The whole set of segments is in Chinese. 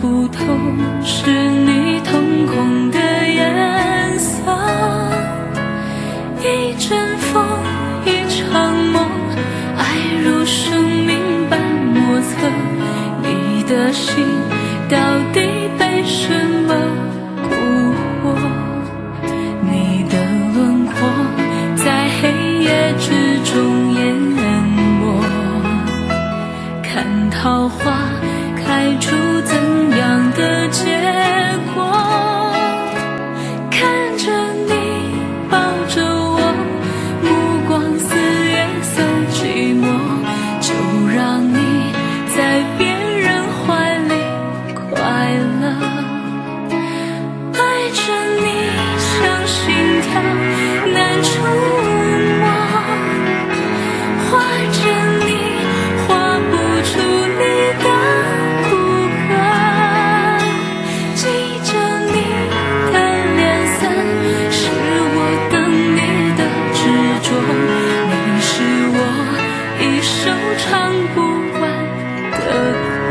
不透是你瞳孔的颜色，一阵风，一场梦，爱如生命般莫测。你的心到底被什么蛊惑？你的轮廓在黑夜之中淹没，看桃花开出怎样的结果？看着你抱着我，目光似月色寂寞，就让你在别人怀里快乐。爱着你像心跳难触摸，画着你画不出你的骨骼，记着你的脸色，是我等你的执着。你是我一首唱不完的歌。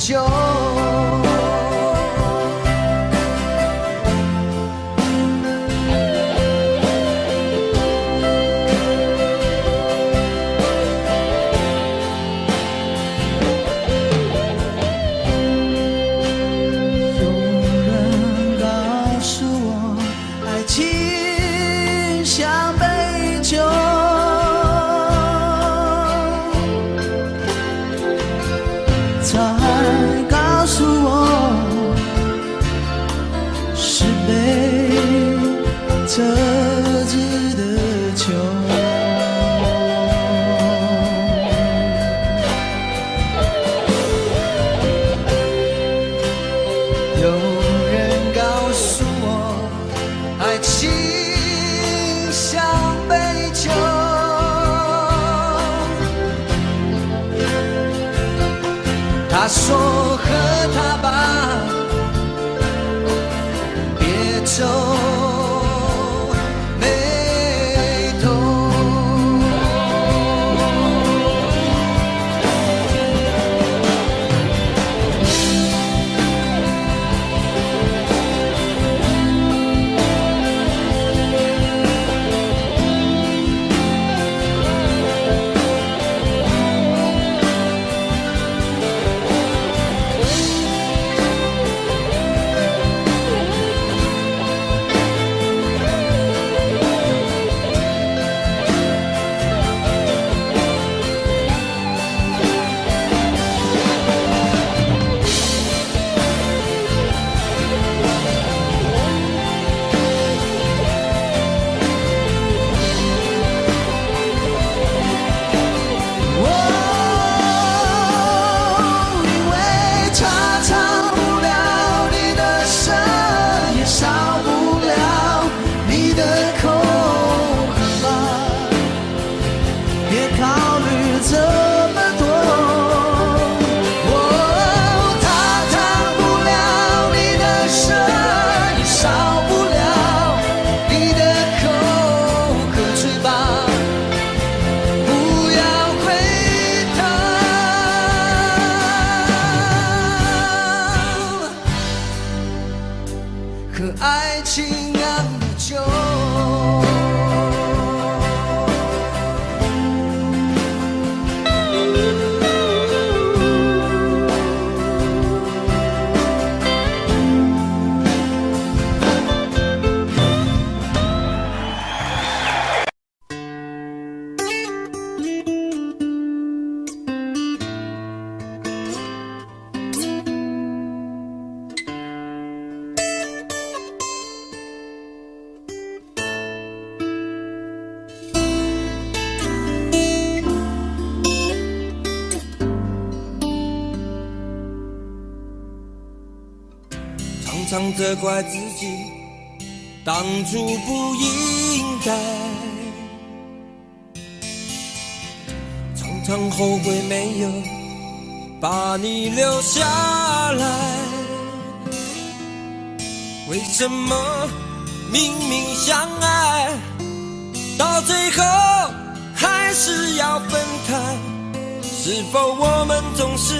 久。折枝的秋，有人告诉我，爱情像杯酒，他说喝它吧，别走。和爱情酿的酒。常常责怪自己当初不应该，常常后悔没有把你留下来。为什么明明相爱，到最后还是要分开？是否我们总是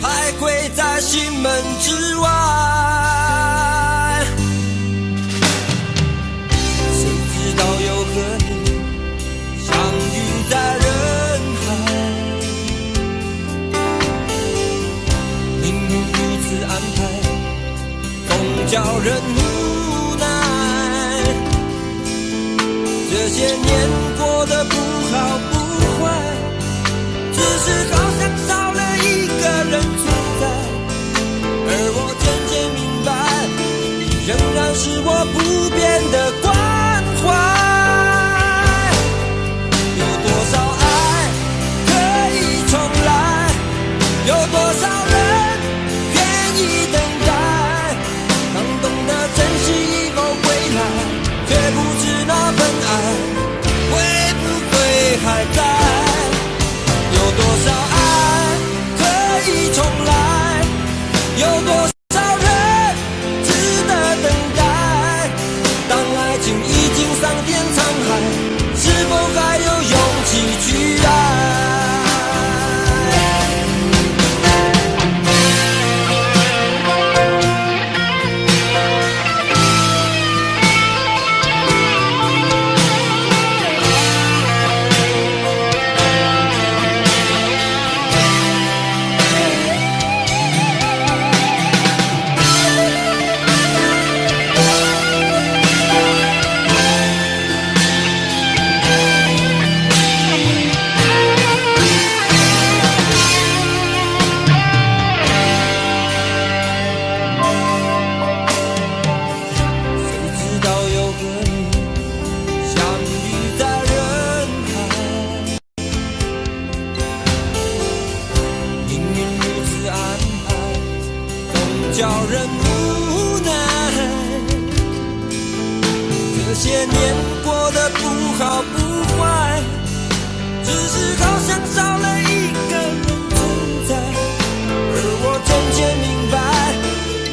徘徊在心门之外？谁知道又和你相遇在人海，命运如此安排，总叫人无奈。这些年过得不好不坏，只是好像少了一个人存在，而我渐渐明白，你仍然是我不变的关怀。有多少爱可以重来，有多少人愿意等待，当懂得珍惜以后回来，却不知那份爱会不会还在。有多少爱可以重来，有多少人值得等待，当爱这些年过得不好不坏，只是好像少了一个人存在。而我渐渐明白，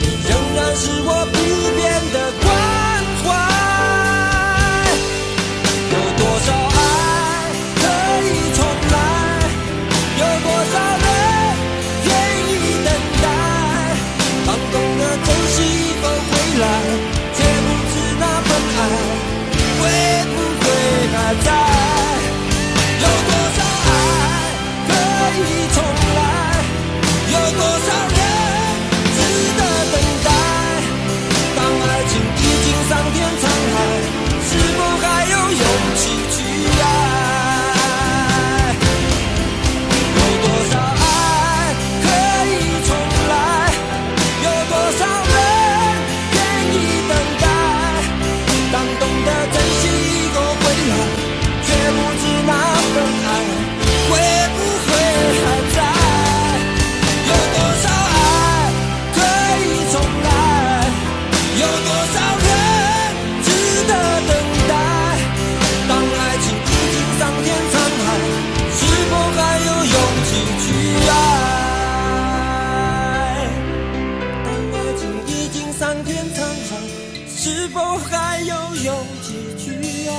你仍然是我不变的关怀。有多少爱可以重来，有多少人愿意等待，当懂得珍惜否回来，却不知那份爱会不会还在。有多少爱可以重来，有多少人值得等待，当爱情已经桑田沧海，是否还有勇气去爱？有多少爱可以重来，有多少人愿意等待，当懂得珍惜以后回来，却不知那份爱会不会还在。有多少爱可以重来，有多少人值得等待，当爱情已经桑田沧海，是否还有勇气去爱？当爱情已经桑田沧海，是否还有勇气去爱？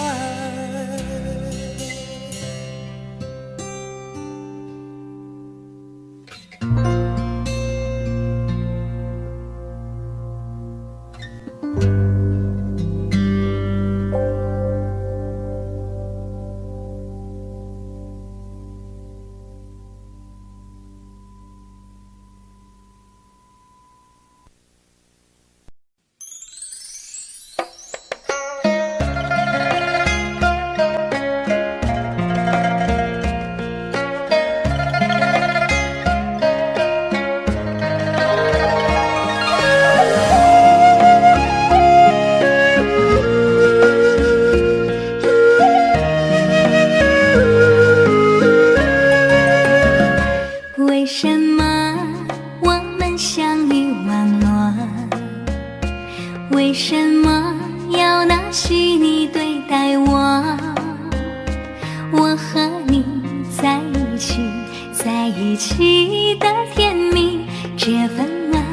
为什么我们相遇网络？为什么要拿细腻对待我？我和你在一起，在一起的甜蜜，这份爱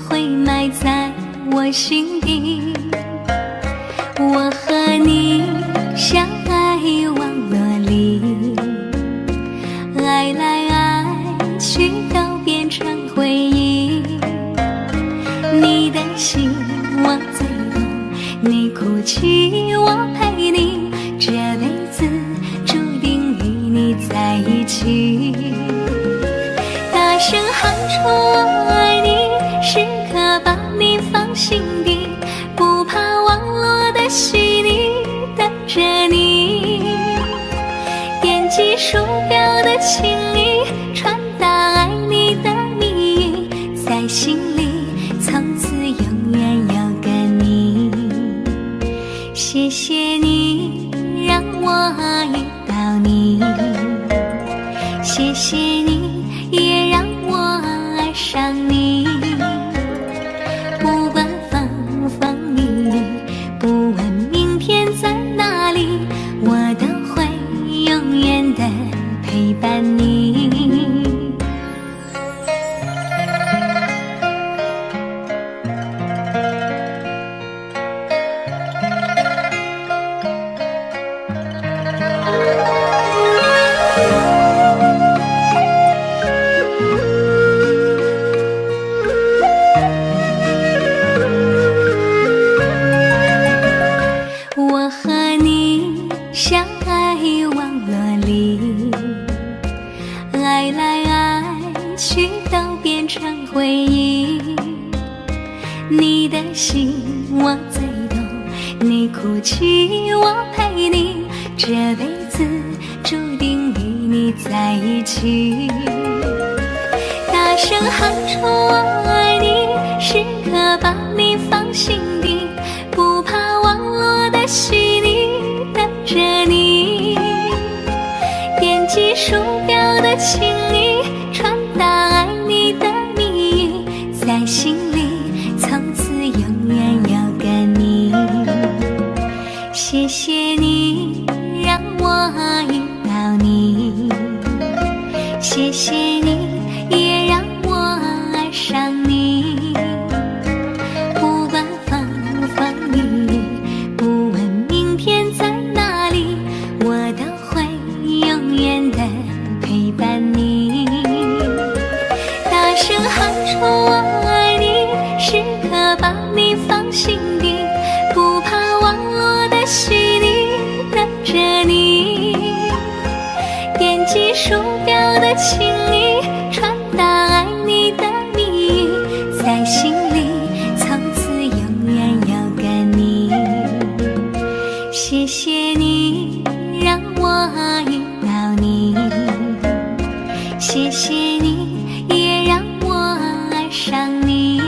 会埋在我心底。我和你相爱网络里，爱来爱去都变成回忆。你的心我最懂，你哭泣我陪你，这辈子注定与你在一起。大声喊出我爱你，时刻把你放心底，不怕网络的洗礼，等着你。点击鼠标的情意，传达爱你的蜜语，在心里从此永远有个你。谢谢你让我遇到你，谢谢你也让我爱上你。不管风风雨雨，不问明天在哪里，我都会永远的陪伴你。我和你相爱网络里，爱来爱去都变成回忆。你的心我最懂，你哭泣我陪你，这辈子注定与你在一起。大声喊出我爱你，时刻把你放心底，不怕网络的洗礼，等着你。点击鼠标的情意，传达爱你的蜜语，在心里从此永远有个你。心底，不怕网络的洗礼，等着你。点击手表的情意，传达爱你的蜜语，在心里从此永远有个你。谢谢你让我遇到你，谢谢你也让我爱上你。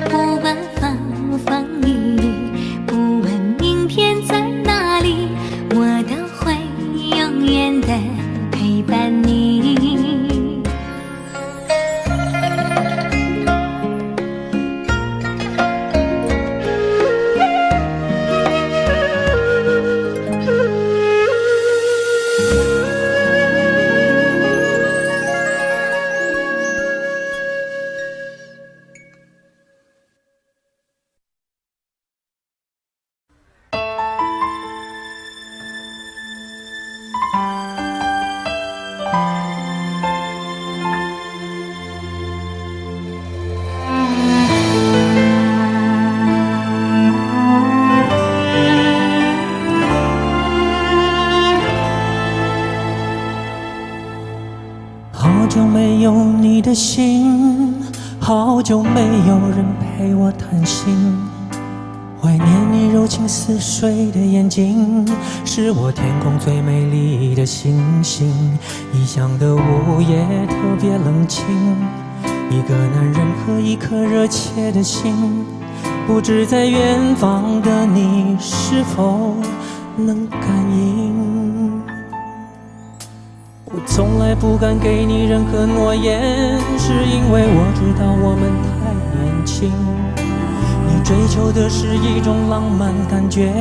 不管风风雨雨，不问明天在哪里，我都会永远的陪伴你。好久没有你的心，好久没有人陪我谈心。怀念你柔情似水的眼睛，是我天空最美丽的星星。异乡的午夜特别冷清，一个男人和一颗热切的心，不知在远方的你是否能感应。我从来不敢给你任何诺言，是因为我知道我们太年轻。你追求的是一种浪漫感觉，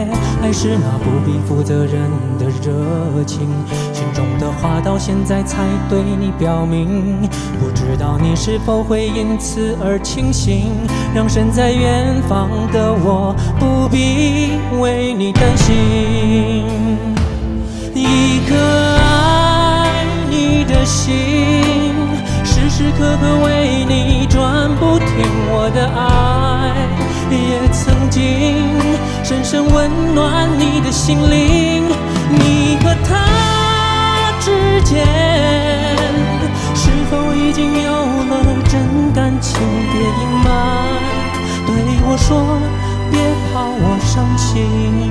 还是那不必负责任的热情？心中的话到现在才对你表明，不知道你是否会因此而清醒，让身在远方的我不必为你担心。一个爱你的心，时时刻刻为你转不停，我的爱也曾经深深温暖你的心灵。你和他之间是否已经有了真感情？别隐瞒，对我说，别怕我伤心。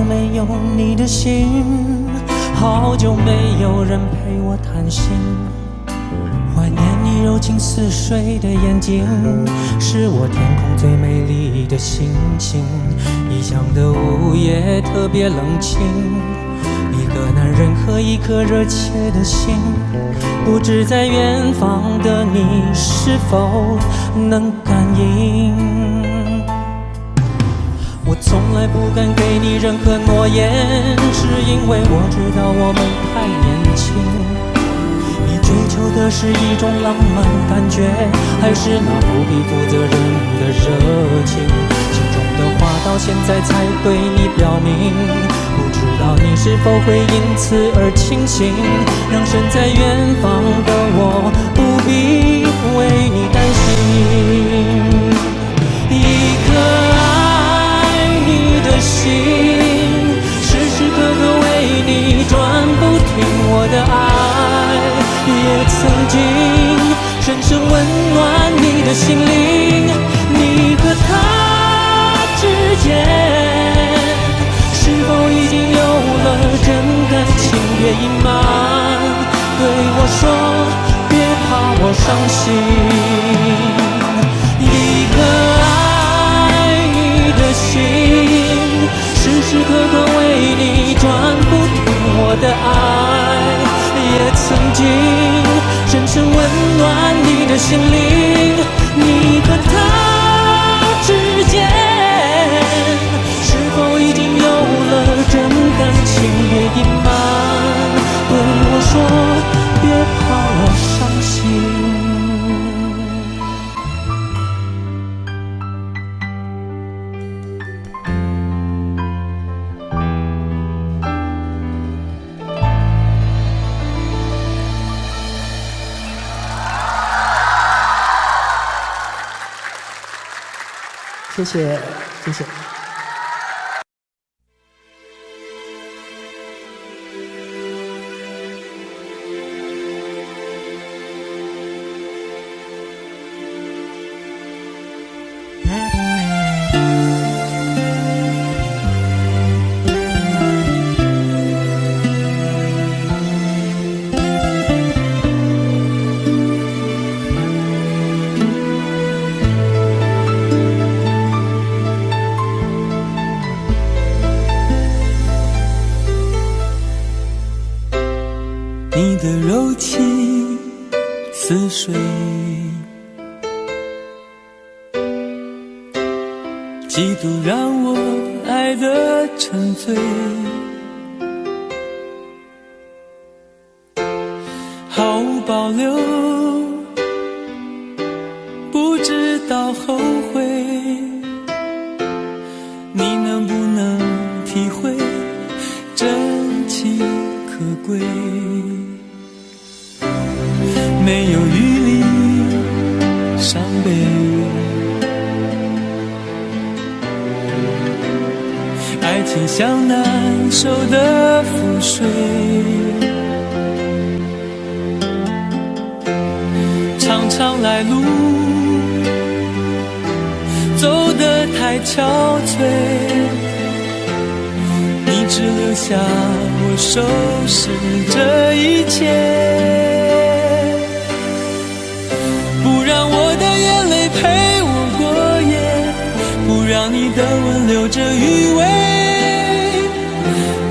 没有你的心，好久没有人陪我谈心。怀念你柔情似水的眼睛，是我天空最美丽的星星。异乡的午夜特别冷清，一个男人和一颗热切的心，不知在远方的你是否能感应。我从来不敢给你任何诺言，是因为我知道我们太年轻。你追求的是一种浪漫感觉，还是那不必负责任的热情？心中的话到现在才对你表明，不知道你是否会因此而清醒，让身在远方的我不必为你担心。一颗的心，时时刻刻为你转不停，我的爱也曾经深深温暖你的心灵。你和他之间是否已经有了真感情？别隐瞒，伤心。一颗爱你的心，时时刻刻为你转不停，我的爱也曾经深深温暖你的心灵。你和他之间是否已经有了真感情？别隐瞒，对我说别怕我伤心。谢谢，谢谢。你的柔情似水，几度让我爱得沉醉，毫无保留，不知道后悔。你能不能体会真情可贵？没有余力伤悲，爱情像难受的覆水，常常来路走得太憔悴，你只留下我收拾这一切。不让我的眼泪陪我过夜，不让你的吻留着余味，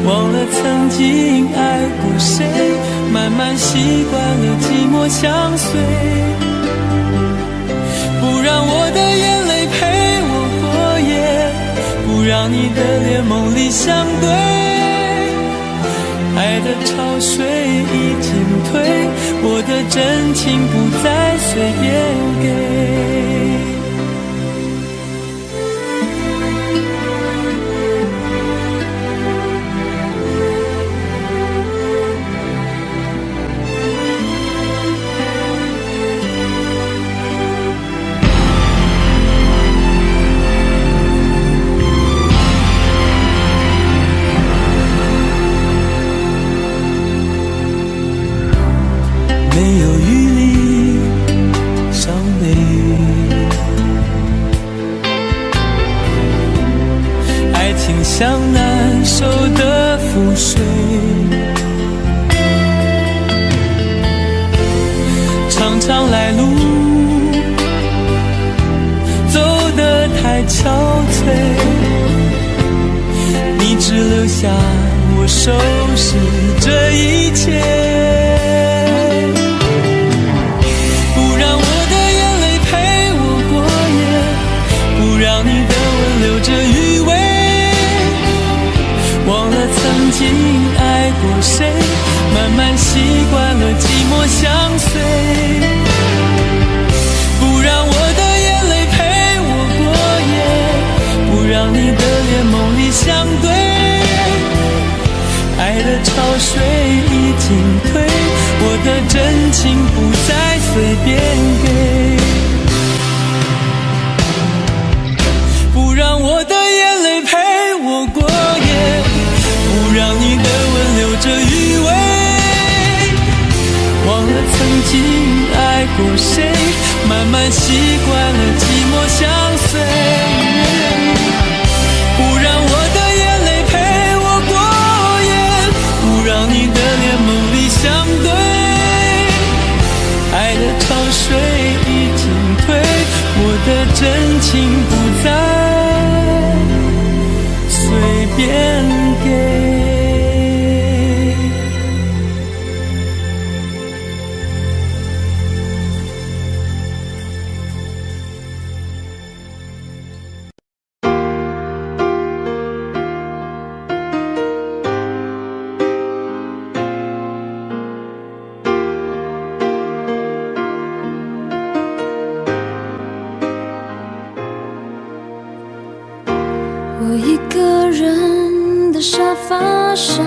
忘了曾经爱过谁，慢慢习惯了寂寞相随。不让我的眼泪陪我过夜，不让你的脸梦里相对，爱的潮水已经退，我的真情不再随便给。没有余力伤悲，爱情像难受的覆水，常常来路走得太憔悴，你只留下我收拾这一切。留着余味，忘了曾经爱过谁，慢慢习惯了寂寞相随。不让我的眼泪陪我过夜，不让你的脸梦里相对，爱的潮水已经退，我的真情不再随便给。让我的眼泪陪我过夜，不让你的吻留着余味，忘了曾经爱过谁，慢慢习惯了寂寞相随。不让我的眼泪陪我过夜，不让你的脸梦里相对，爱的潮水情不再随便给。我一个人的沙发上，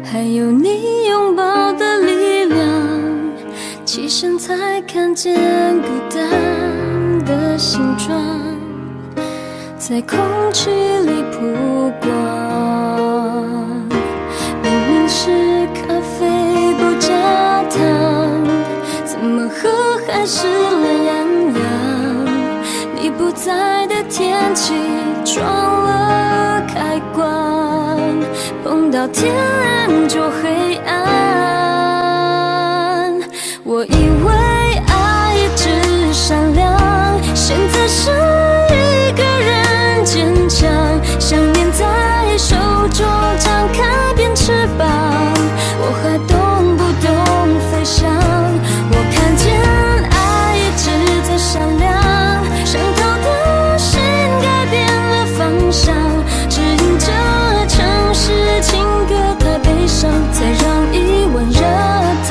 还有你拥抱的力量，起身才看见孤单的形状，在空气里曝光。明明是咖啡不加糖，怎么喝还是懒洋洋？你不在的天气撞了开关，碰到天亮就黑暗。我以为爱一直闪亮，现在是一个人坚强，想念在手中张开变翅膀，我还懂不懂飞翔？我看见爱一直在闪亮，伤透的心改变了方向，指引着城市情歌太悲伤，才让一碗热汤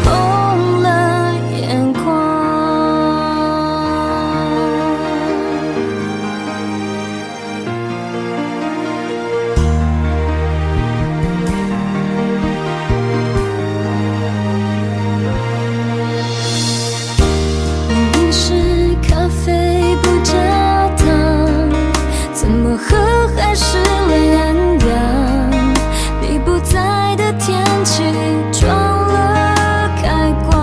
红了眼眶。明明是咖啡不加糖，怎么喝还是懒洋洋？你不在的天气撞了开关，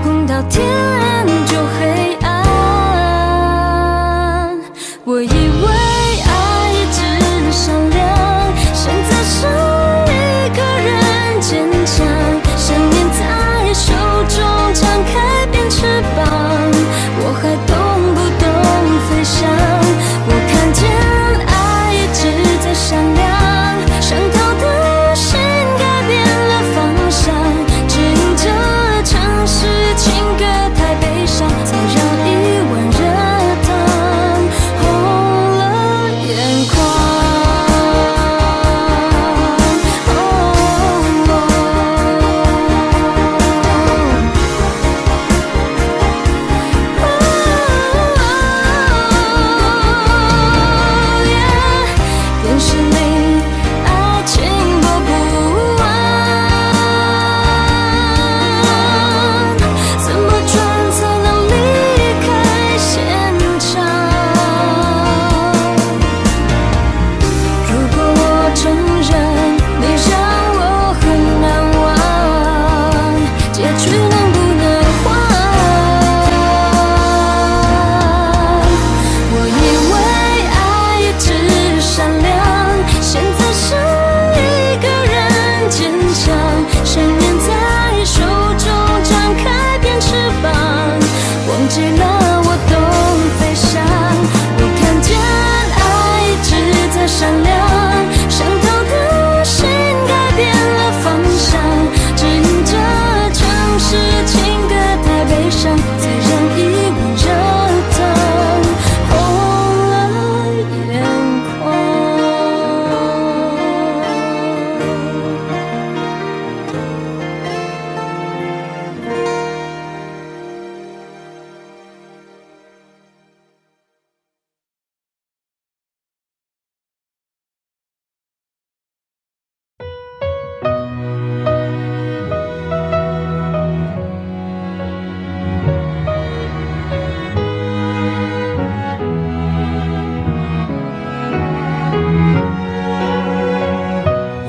碰到天亮就黑暗。我以为爱一直闪亮，现在是一个人坚强，想念在手中张开变翅膀，我还懂不懂飞翔？我看见爱一直在闪亮，伤透的心改变了方向，指引着城市情歌太悲伤，才让一碗热汤红了眼眶。电视里爱情播不完，怎么转才能离开现场？如果我承认你让我很难忘，结局能不能换？我以为爱一直闪亮，现在是一个人坚强，想念在手中张开变翅膀，忘记了我懂飞翔。我看见爱一直在闪亮，伤透的心改变了方向，指引着城市情歌太悲伤，才让一碗热汤红了眼眶。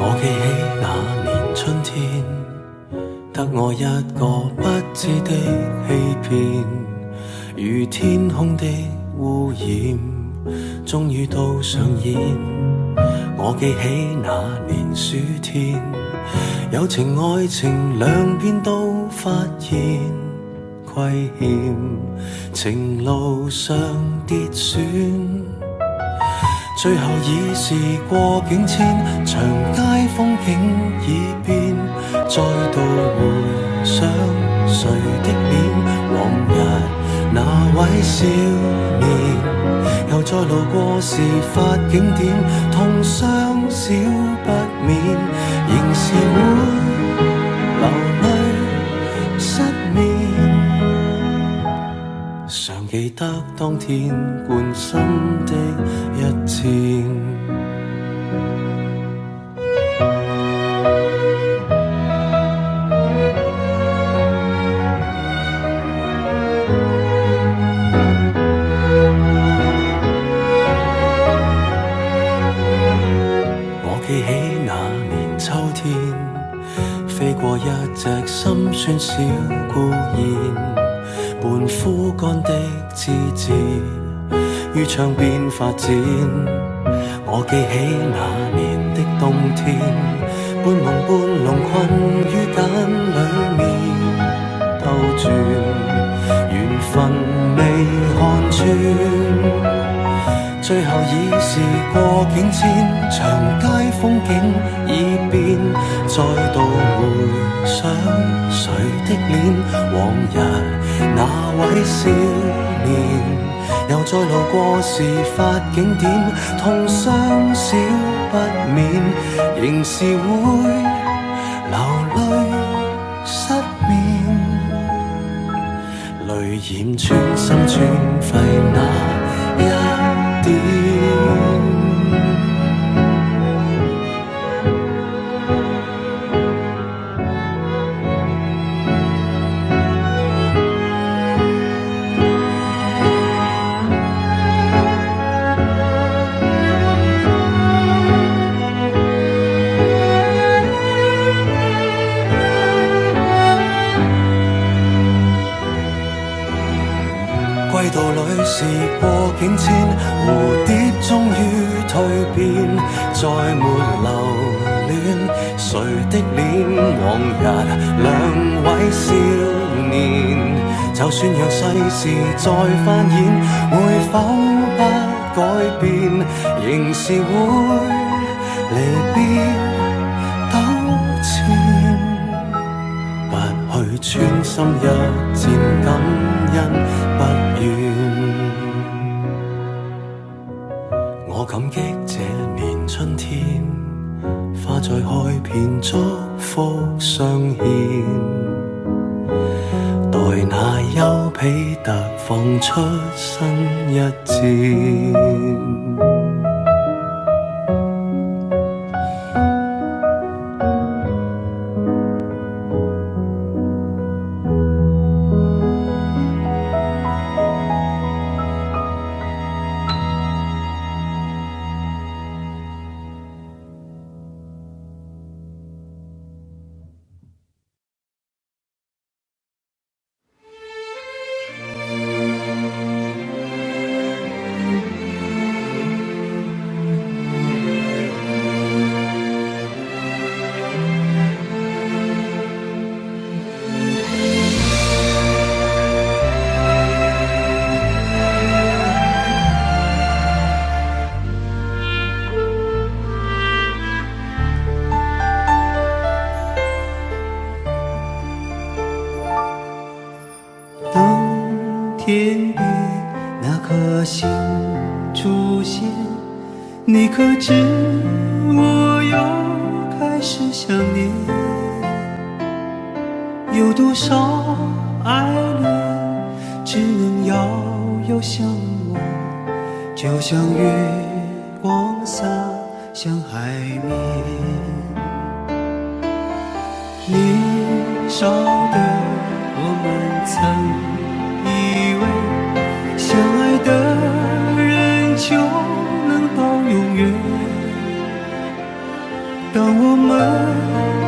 我記起那年春天，得我一個不知的欺騙，如天空的污染，終於都上演。我記起那年暑天，友情愛情兩邊都發現，虧欠，情路上跌損，最後已是過境遷，長街風景已變，再度回想誰的臉，往日那位少年，又再路過事發景點，痛傷少不免，仍是會流淚失眠。常記得當天貫心的一箭。記起那年秋天，飛過一隻心酸小孤燕，半枯乾的枝節於窗邊發展。我記起那年的冬天，半夢半朧困於繭裡面兜轉，緣分未看穿。最後已是過境遷，長街風景已變，再度回想誰的臉，往日那位少年，又再路過事發景點，痛傷少不免，仍是會流淚失眠，淚染穿心穿肺那一歸途裏是過境遷，蝴蝶終於蛻變，再沒留戀誰的臉，往日兩位少年，就算讓世事再翻演，會否不改變，仍是會離別糾纏，不去穿心一箭，感恩不怨。我感激這年春天，花再開遍，祝福相獻，待那丘比特放出新一箭。天边那颗星出现，你可知我又开始想念？有多少爱恋只能遥遥相望，就像月光洒向海面。年少的我们曾以为相爱的人就能到永远，当我们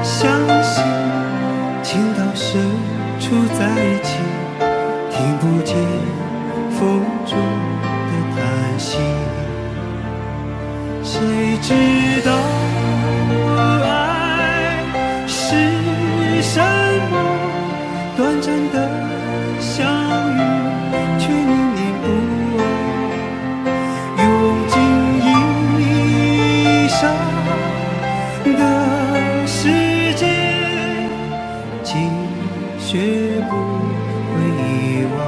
相信情到深处在一起，听不见风中的叹息，谁知道爱是什么？短暂的相情学不会遗忘。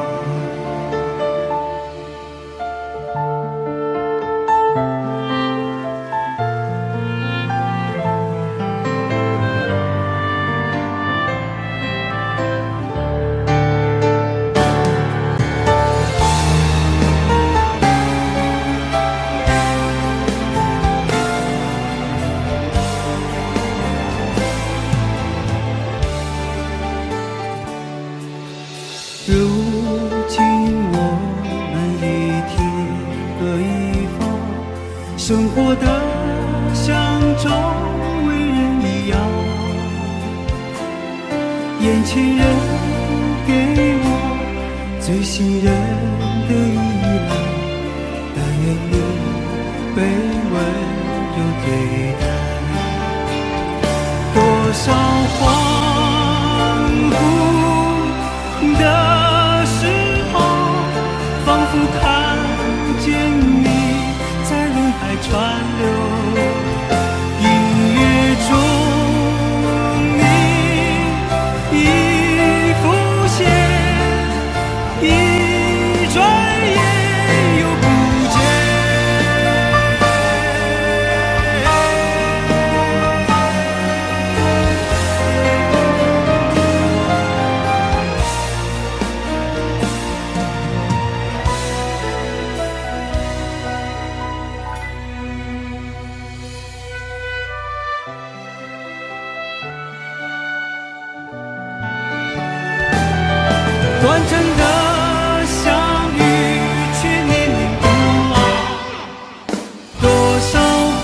如今我们一天各一方，生活的像周围人一样。眼前人给我最信任的依赖，但愿你被温柔对待。多少恍惚的时候，仿佛看见你在人海川流，音乐中你已浮现，一转眼又不见。短暂的相遇，却念念不忘。多少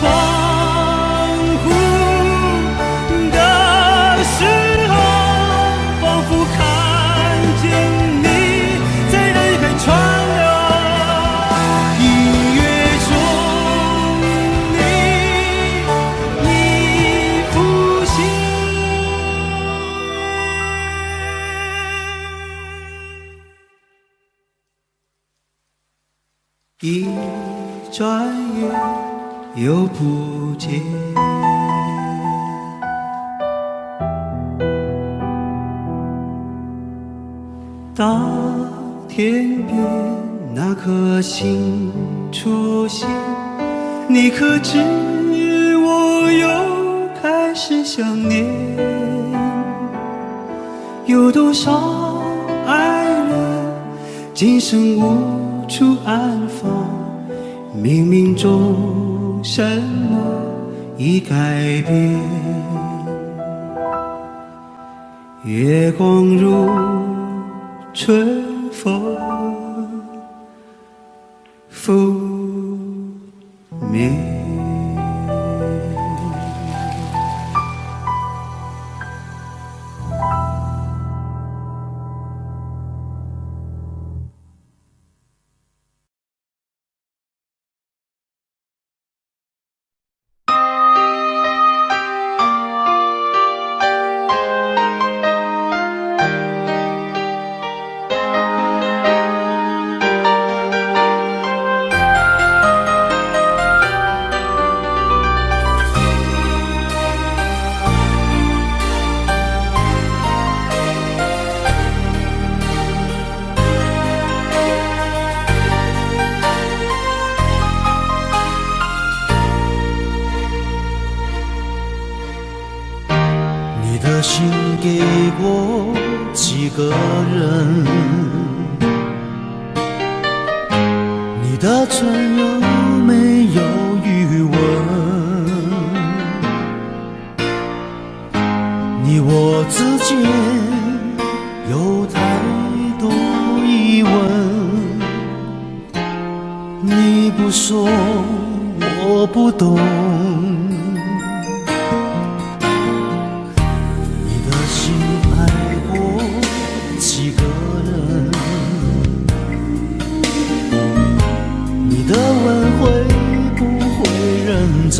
恍惚的时候，仿佛看见你在人海川流。音乐中你已浮现。一转眼又不见。当天边那颗星出现，你可知我又开始想念？有多少爱人今生无处安放，冥冥中什么已改变？月光如春风拂面。你的心给过几个人？你的唇有没有余温？你我之间有太多疑问，你不说我不懂。几个人，你的问会不会认真？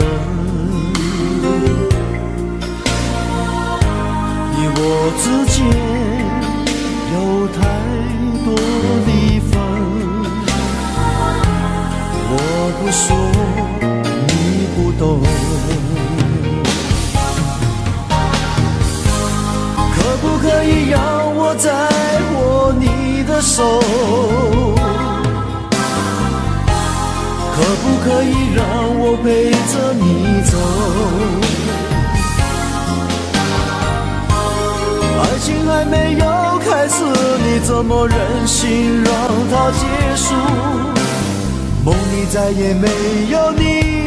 你我之间有太多离分，我不说你不懂。可不可以让我再握你的手？可不可以让我陪着你走？爱情还没有开始，你怎么忍心让它结束？梦里再也没有你，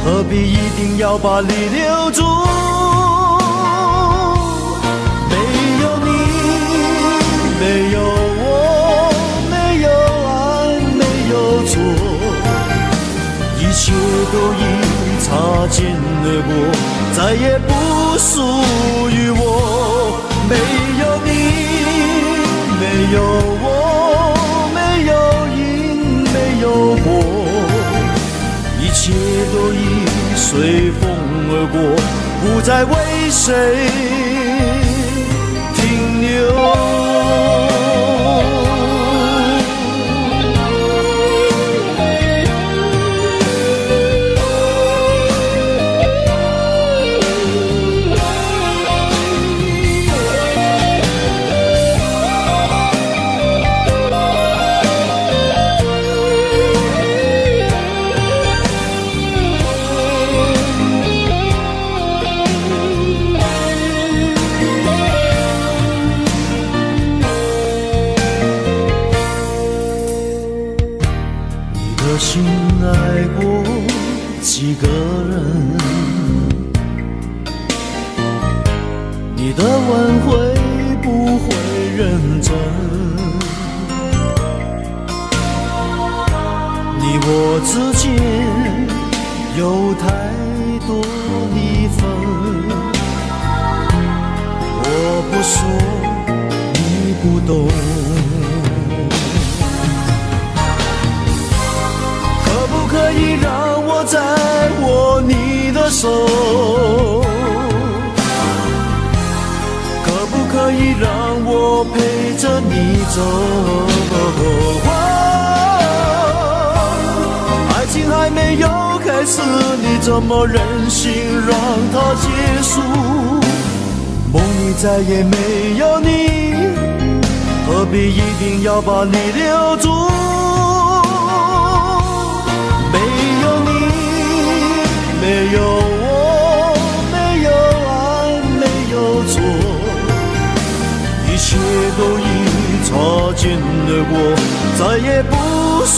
何必一定要把你留住？没有你，没有我，没有爱，没有错，一切都已擦肩而过，再也不属于我。没有你，没有我，没有因，没有果，一切都已随风而过，不再为谁停留。心爱过几个人，你的吻会不会认真？你我之间有太多离分，我不说你不懂。可以让我再握你的手，可不可以让我陪着你走？爱情还没有开始，你怎么忍心让它结束？梦里再也没有你，何必一定要把你留住？没有我，没有爱，没有错，一切都已擦肩而过，再也不属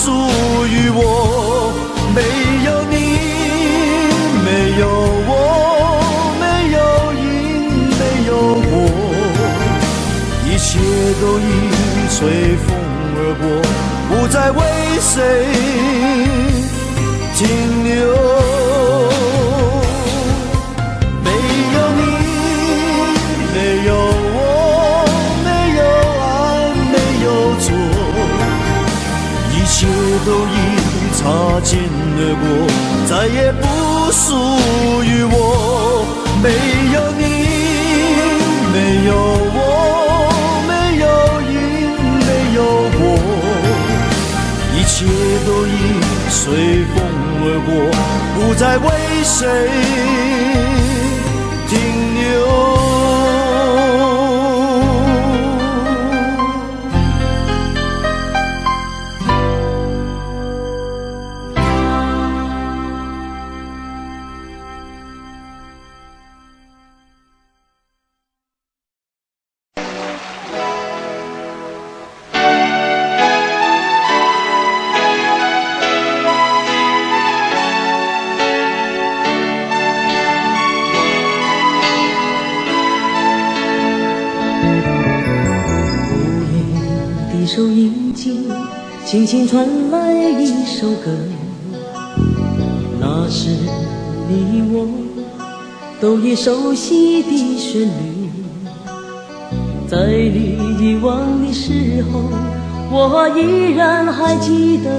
于我。没有你，没有我，没有因，没有果，一切都已随风而过，不再为谁停留。一切都已擦肩而过，再也不属于我。没有你，没有我，没有因，没有果，一切都已随风而过，不再为谁停留。收音机轻轻传来一首歌，那是你我都已熟悉的旋律。在你遗忘的时候，我依然还记得，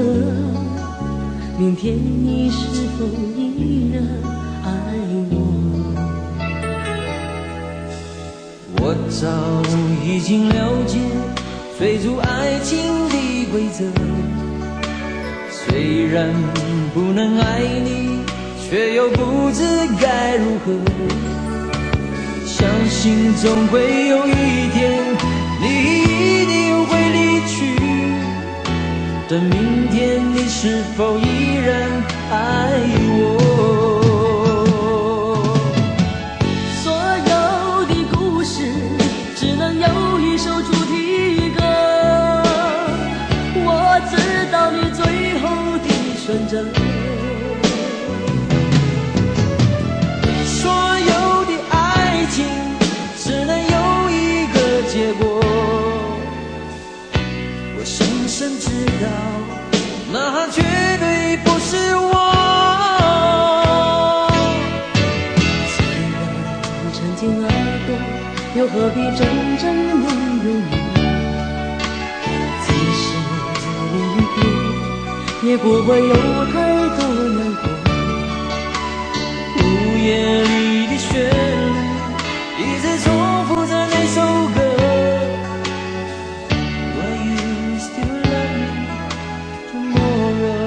明天你是否依然爱我？我早已经了解追逐爱情的规则，虽然不能爱你，却又不知该如何。相信总会有一天，你一定会离去。但明天你是否依然爱我？所有的故事只能有一首主题歌。我知道你最后的选择。所有的爱情只能有一个结果。我深深知道，那绝对不是我。既然曾经爱过，又何必真正拥有你？即使离别，也不会有太多难过。午夜里的旋律，一直重复着那首歌。Will you still love me tomorrow？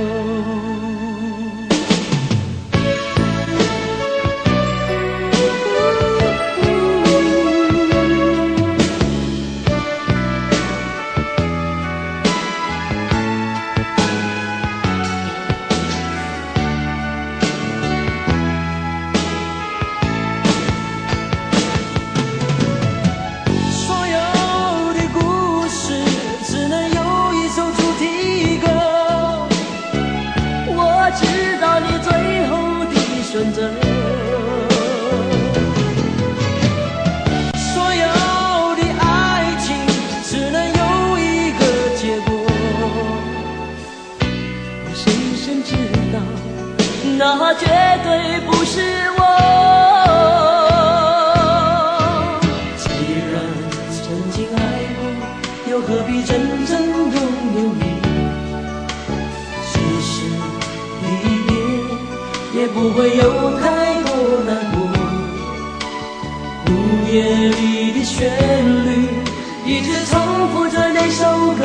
所有的故事只能有一首主题歌。我知道你最后的选择。所有的爱情只能有一个结果。我深深知道，那绝对不是我。既然曾经爱过，又何必真正拥有你？即使离别，也不会有太多难过。午夜里的旋律，一直重复着那首歌。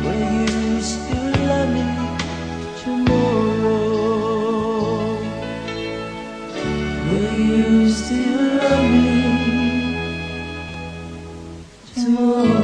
Will you still love me tomorrow? Will you still love me tomorrow?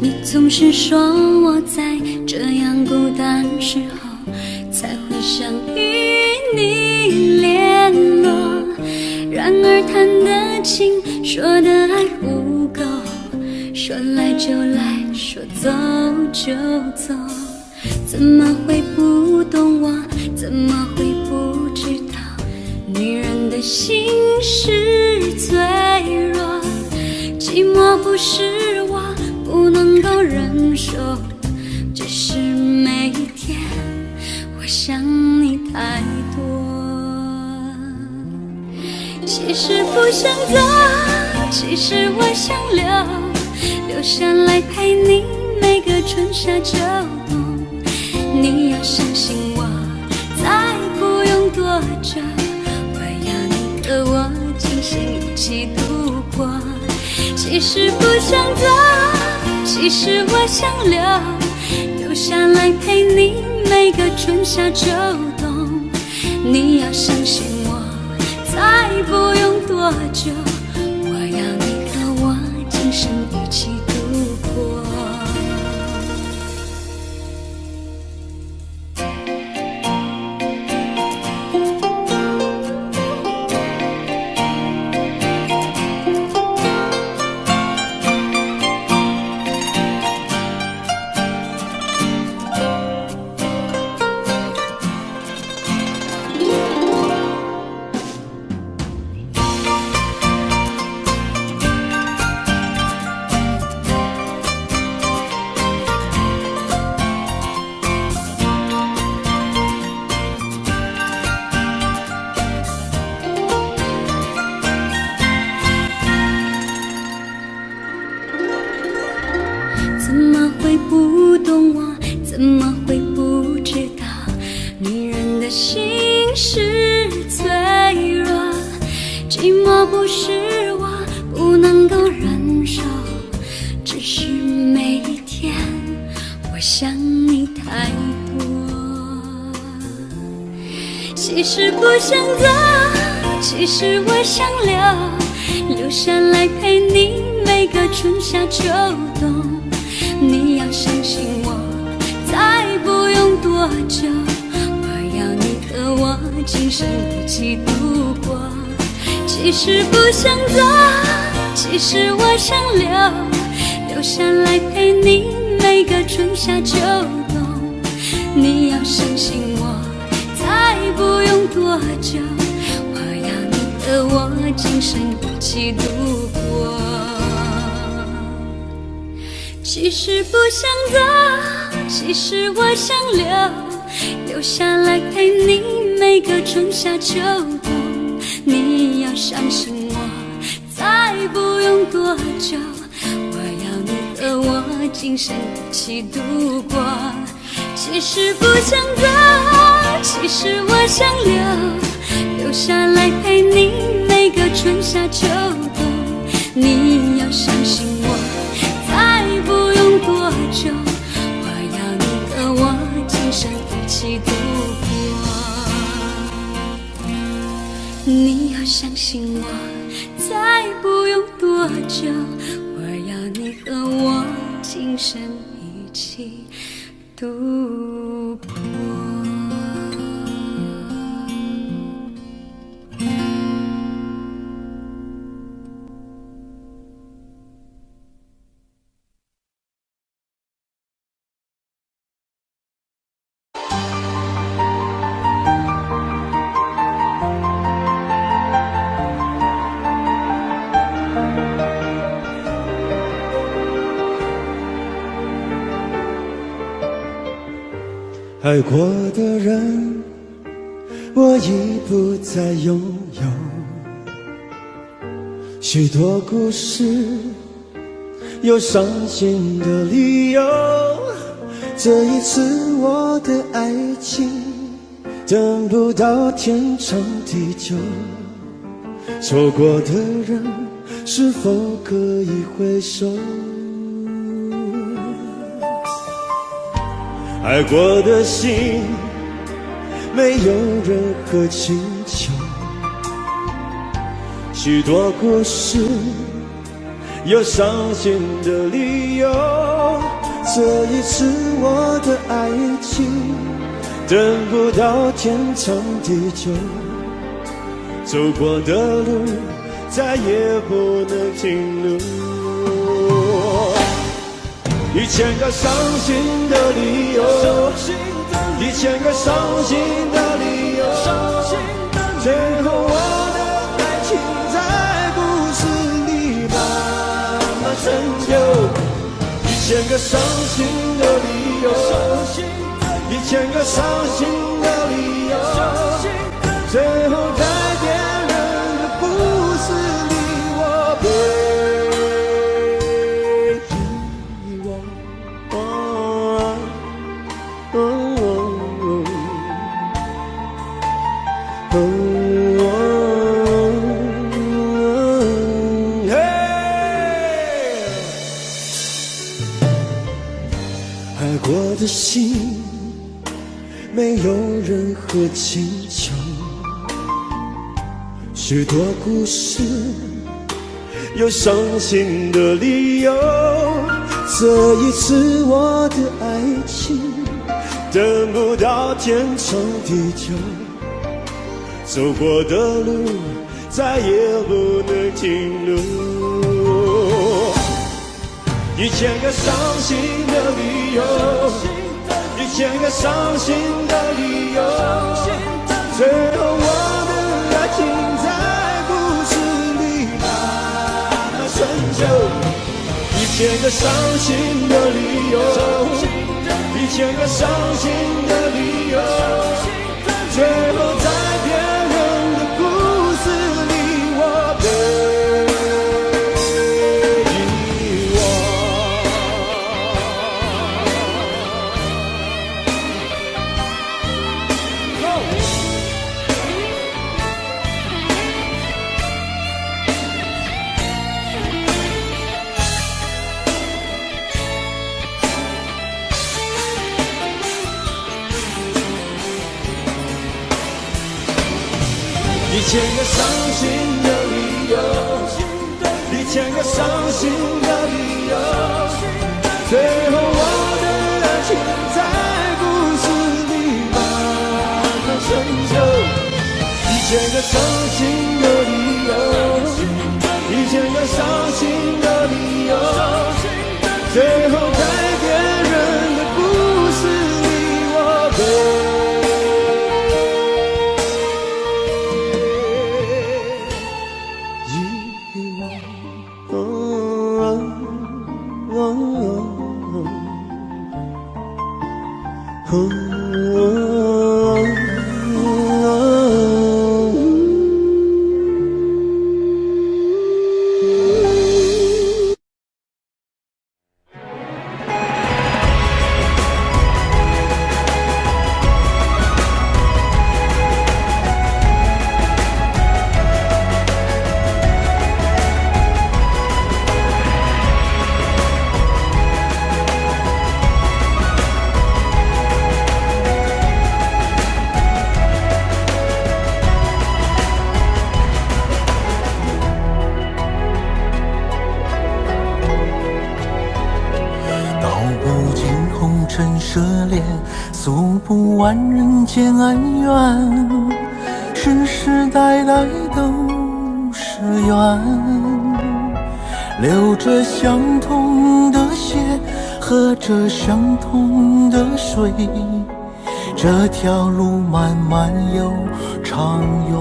你总是说我在这样孤单时候才会想与你联络，然而谈得情，说的爱不够，说来就来，说走就走，怎么会不懂我？怎么会不知道女人的心是脆弱？寂寞不是我不能够忍受，只是每一天我想你太多。其实不想走，其实我想留下来陪你每个春夏秋冬。你要相信我，再不用多久，我要你和我今生一起度过。其实不想走，其实我想留下来陪你每个春夏秋冬。你要相信我，再不用多久，我要你和我今生一起度过。实不想走，其实我想留下来陪你每个春夏秋冬。你要相信我，再不用多久，我要你和我今生一起度过。其实不想走，其实我想留下来陪你每个春夏秋冬。你要相信我，再不用多久，我要你和我今生一起度过。其实不想走，其实我想留下来陪你每个春夏秋冬。你要相信我，再不用多久，我要你和我今生一起度过。其实不想走，其实我想留下来陪你每个春夏秋冬。你要相信我，再不用多久，我要你和我今生一起度过。你要相信我，再不用多久，我要你和我今生一起度过。爱过的人，我已不再拥有。许多故事，有伤心的理由。这一次我的爱情，等不到天长地久。错过的人，是否可以回首？爱过的心，没有任何请求。许多故事，有伤心的理由。这一次我的爱情，等不到天长地久。走过的路，再也不能停留。1000个伤心的理由，1000个伤心的理由，最后我的爱情在故事里慢慢成就。1000个伤心的理由，1000个伤心的理由，最后在别人的故事里，我被爱过的心，没有任何请求。许多故事，有伤心的理由。这一次我的爱情，等不到天长地久。走过的路，再也不能停留。1000个伤心的理由，1000个伤心的理由，最后我的爱情在故事里慢慢成就。1000个伤心的理由，1000个伤心的理由，最后在别人的故事里，我被1000个伤心的理由，1000个伤心的理由，最后我的爱情在故事里把它成就。1000个伤心的理由，1000个伤心的理由，最后改变人的故事你我都。诉不完人间恩怨，世世代代都是缘。流着相同的血，喝着相同的水，这条路漫漫又长远。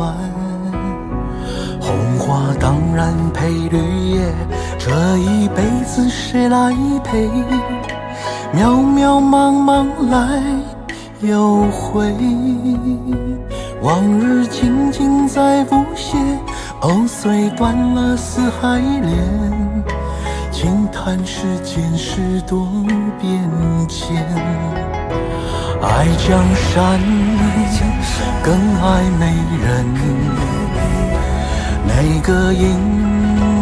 红花当然配绿叶，这一辈子谁来陪？渺渺茫茫来又回，往日情景在浮现，虽断了丝还连，轻叹世间事多变迁。爱江山更爱美人，哪个英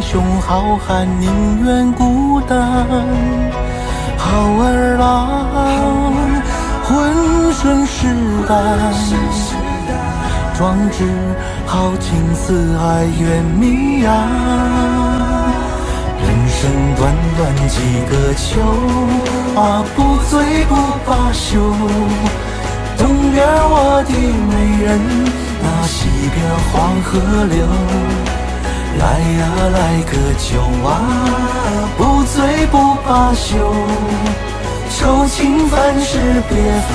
雄好汉宁愿孤单？好儿郎浑身是胆，壮志豪情四海远名扬。人生短短几个秋，不醉不罢休。东边我的美人，那西边黄河流。来呀来个酒不醉不罢休，愁情烦事别放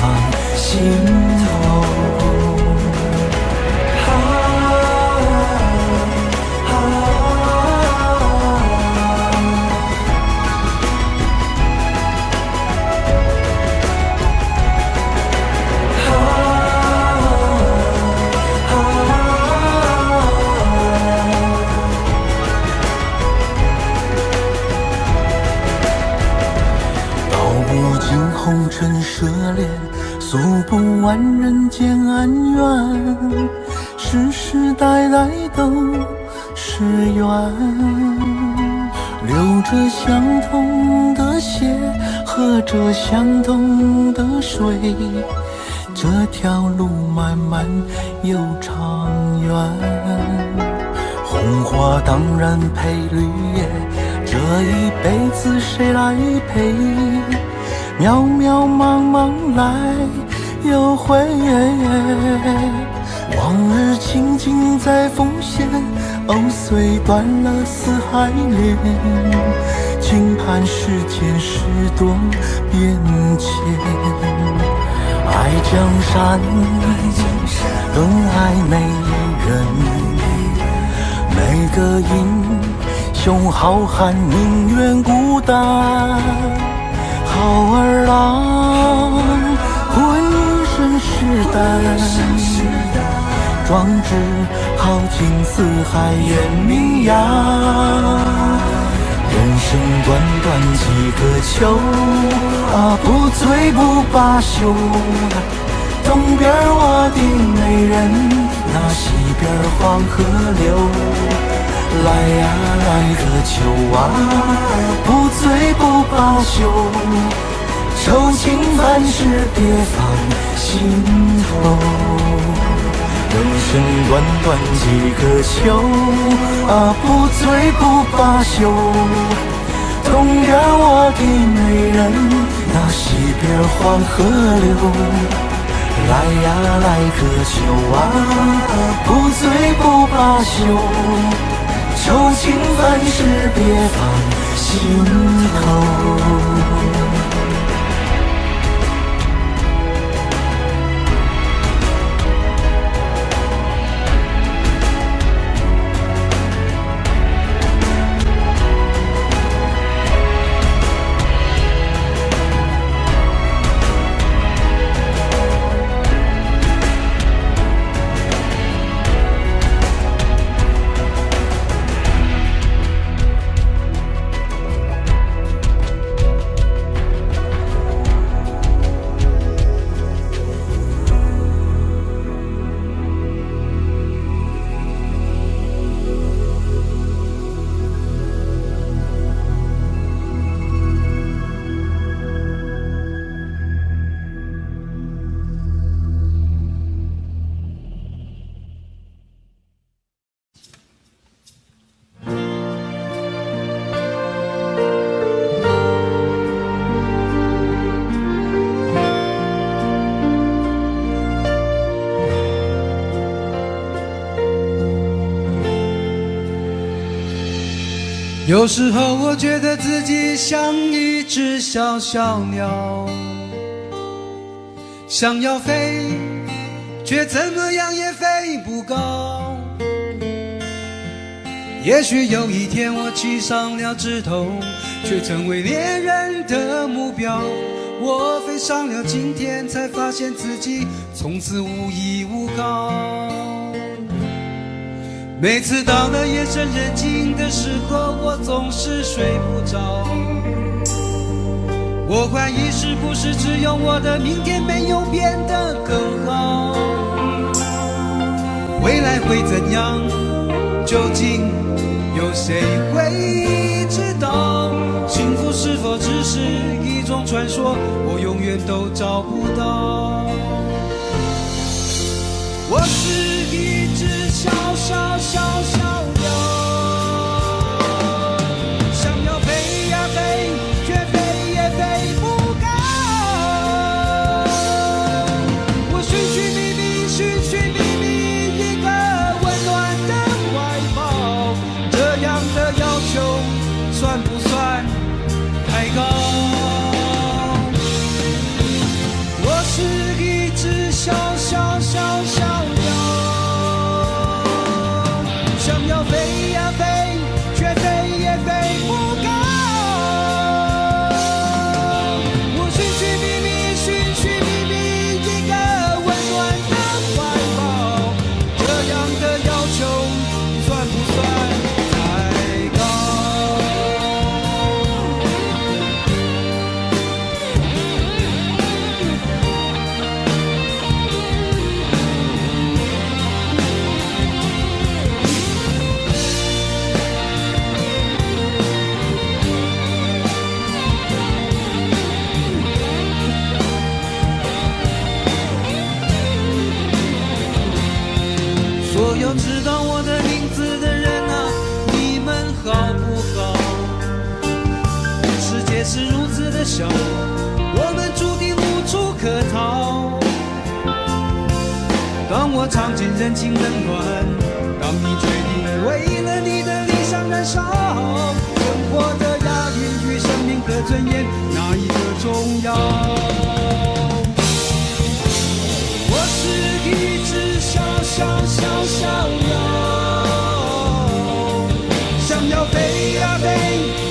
心头。红尘涉猎，诉不完人间恩怨，世世代代都是缘。流着相同的血，喝着相同的水，这条路漫漫又长远。红花当然配绿叶，这一辈子谁来陪？渺渺茫茫来又回，往日情景在浮现，虽断了丝还连，轻叹世间事多变迁。爱江山更爱美人，哪个英雄好汉宁愿孤单？好儿郎浑身是胆，壮志豪情四海远名扬。人生短短几个秋，不醉不罢休。东边我的美人，那西边黄河流。来呀来个酒不醉不罢休，愁情烦事别放心头。生短短几个秋啊，不醉不罢休。东边我的美人，那西边黄河流。来呀来个秋啊，不醉不罢休。愁情烦事别放心头。有时候我觉得自己像一只小小鸟，想要飞，却怎么样也飞不高。也许有一天我栖上了枝头，却成为猎人的目标。我飞上了今天，才发现自己从此无依无靠。每次到了夜深人静的时候，我总是睡不着。我怀疑是不是只有我的明天没有变得更好？未来会怎样？究竟有谁会知道？幸福是否只是一种传说？我永远都找不到。我是一只小小小小鸟，想要飞呀飞，却飞也飞不高。我寻寻觅觅，寻寻觅觅一个温暖的怀抱，这样的要求算不算太高？我是一只小小小小鸟，想要飞呀飞，却飞也飞不高。我寻寻觅觅，寻寻觅觅一个温暖的怀抱，这样的要求算不算太高？所有知道我的名字的人啊，你们好不好？世界是如此的小，我们注定无处可逃。当我尝尽人情冷暖，当你决定为了你的理想燃烧，生活的押韵与生命的尊严，哪一个重要？我是一只小小小小鸟，想要飞呀飞，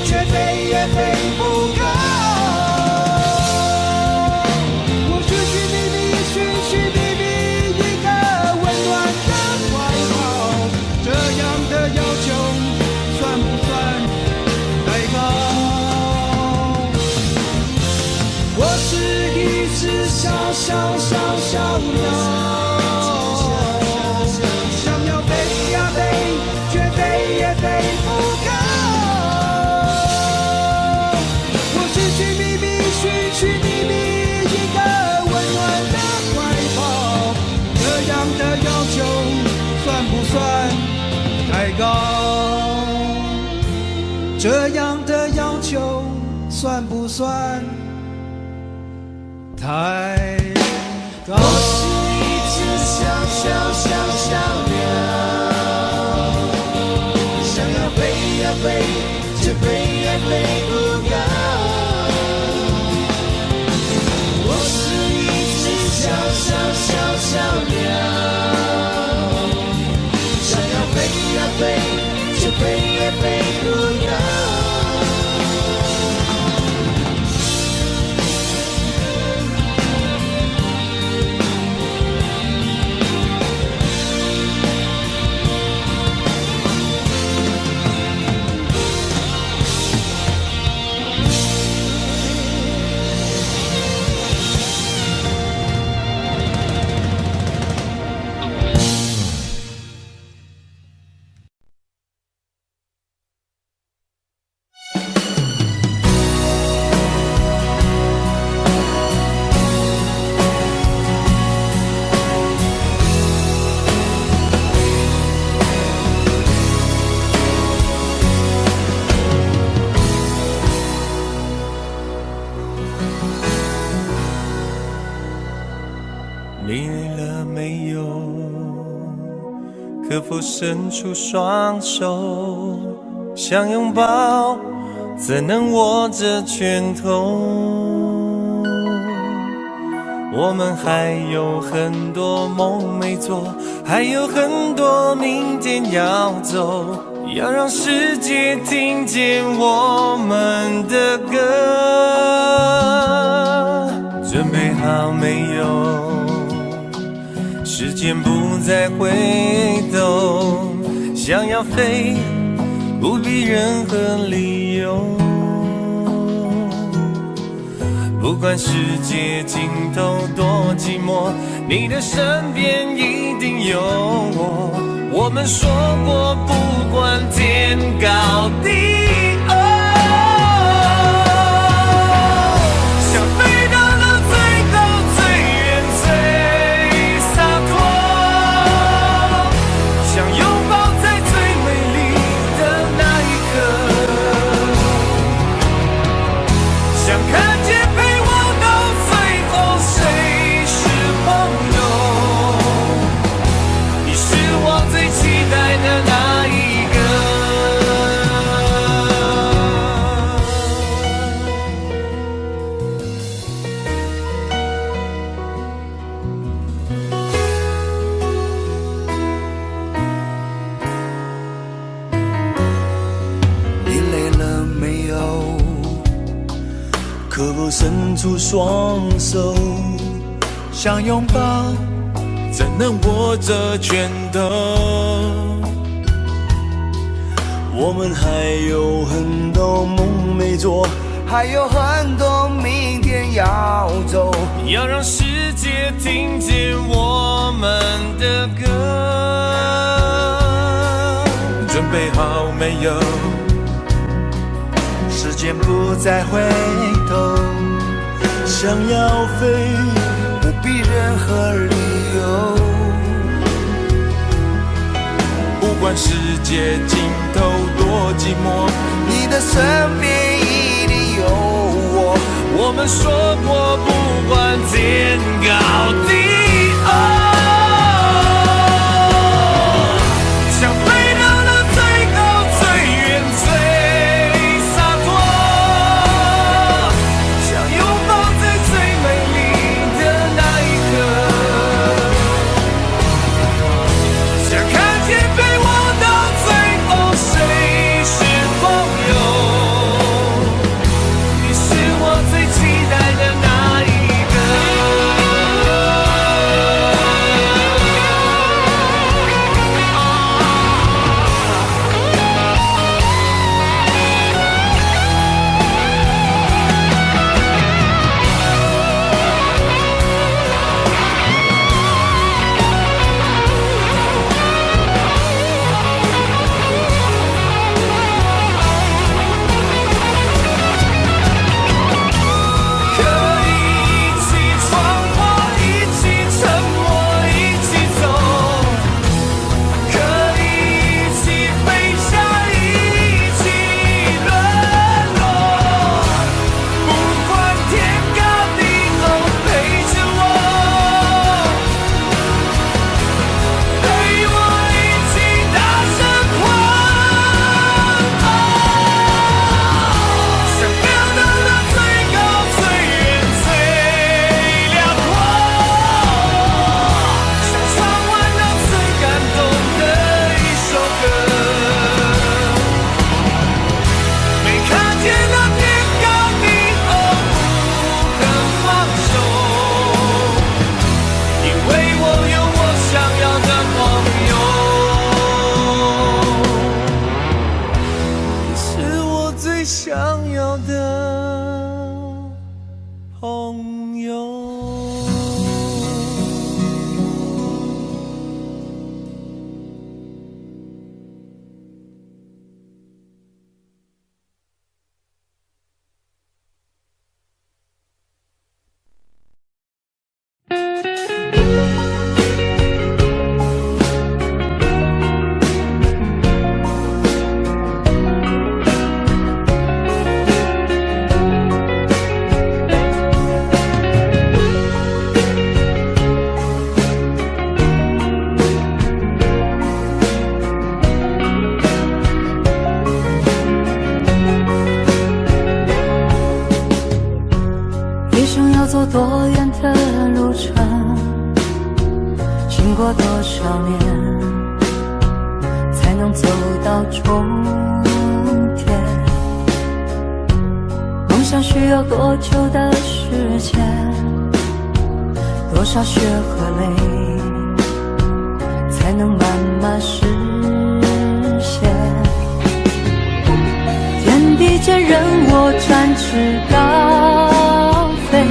却飞也飞不高。我寻寻觅觅，寻寻觅觅一个温暖的怀抱，这样的要求算不算太高？我是这样的要求算不算太高？我是一只小鸟，想要飞呀飞，却飞也飞不高。我是一只小鸟，想要飞呀飞，却飞也飞不高。你累了没有？可否伸出双手，想拥抱，怎能握着拳头？我们还有很多梦没做，还有很多明天要走，要让世界听见我们的歌。准备好没有？时间不再回头，想要飞，不必任何理由。不管世界尽头多寂寞，你的身边一定有我。我们说过，不管天高地厚。可否伸出双手，想拥抱，怎能握着拳头？我们还有很多梦没做，还有很多明天要走，要让世界听见我们的歌。准备好没有？时间不再回头，想要飞，不必任何理由。不管世界尽头多寂寞，你的身边一定有我。我们说过，不管天高地厚。最期待的那一个。走多远的路程，经过多少年，才能走到终点？梦想需要多久的时间？多少血和泪，才能慢慢实现？天地间任我展翅高飞，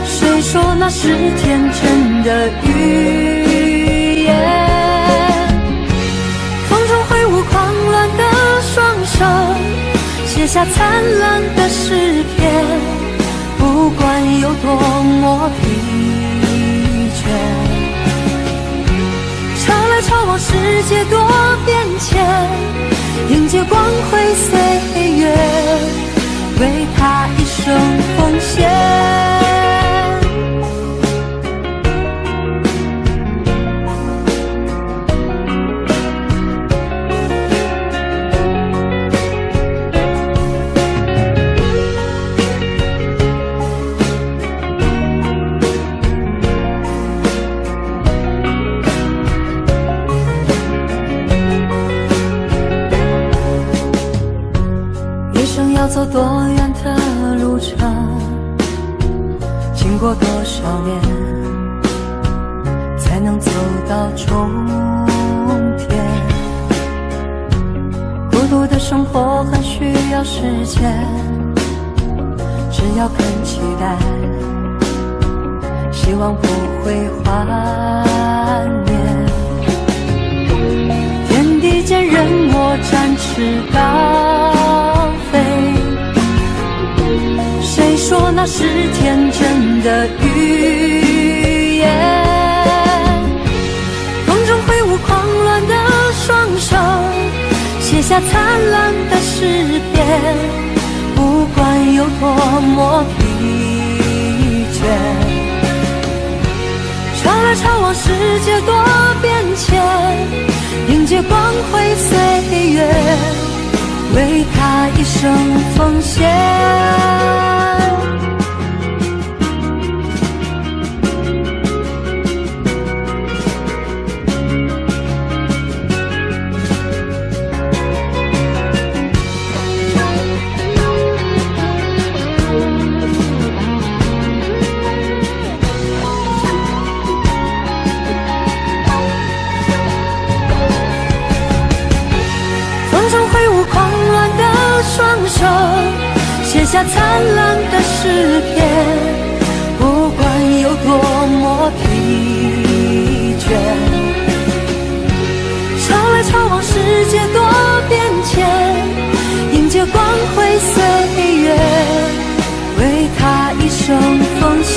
谁说那是天真的语言？风中挥舞狂乱的双手，写下灿烂的诗篇，不管有多么疲倦。潮来潮往，世界多变迁，迎接光辉岁月，为他一生奉献。要走多远的路程，经过多少年，才能走到终点？孤独的生活很需要时间，只要肯期待，希望不会幻灭。天地间任我展翅高飞，谁说那是天真的语言？风中挥舞狂乱的双手，写下灿烂的诗篇，不管有多么疲倦。潮来潮往，世界多变迁，迎接光辉岁月，为他一生奉献。写下灿烂的诗篇，不管有多么疲倦。潮来潮往，世界多变迁，迎接光辉岁月，为他一生奉献。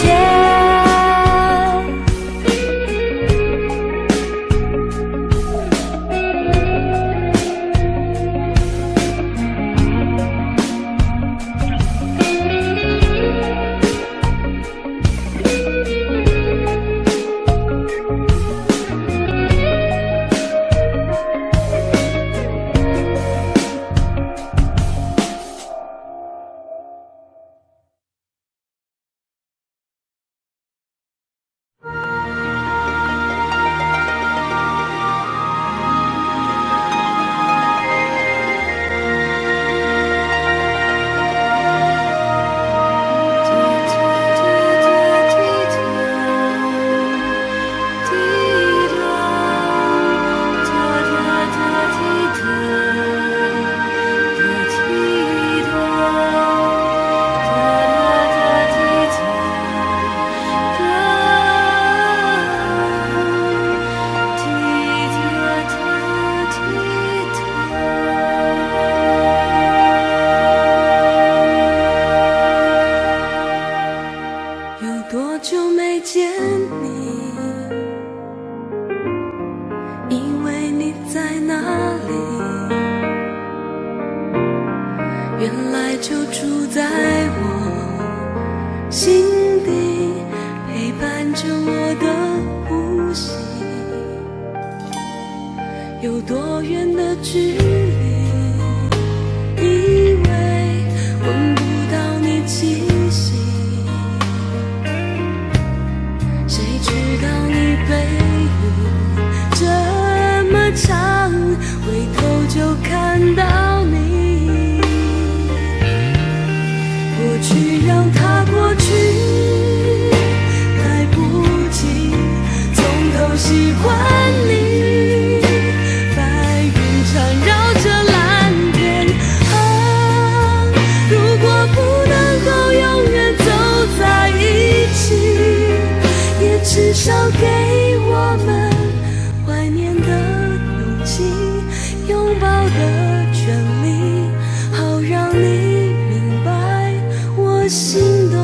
原来就住在我心底，陪伴着我的呼吸。有多远的距离，以为闻不到你气息，的权利，好让你明白我心动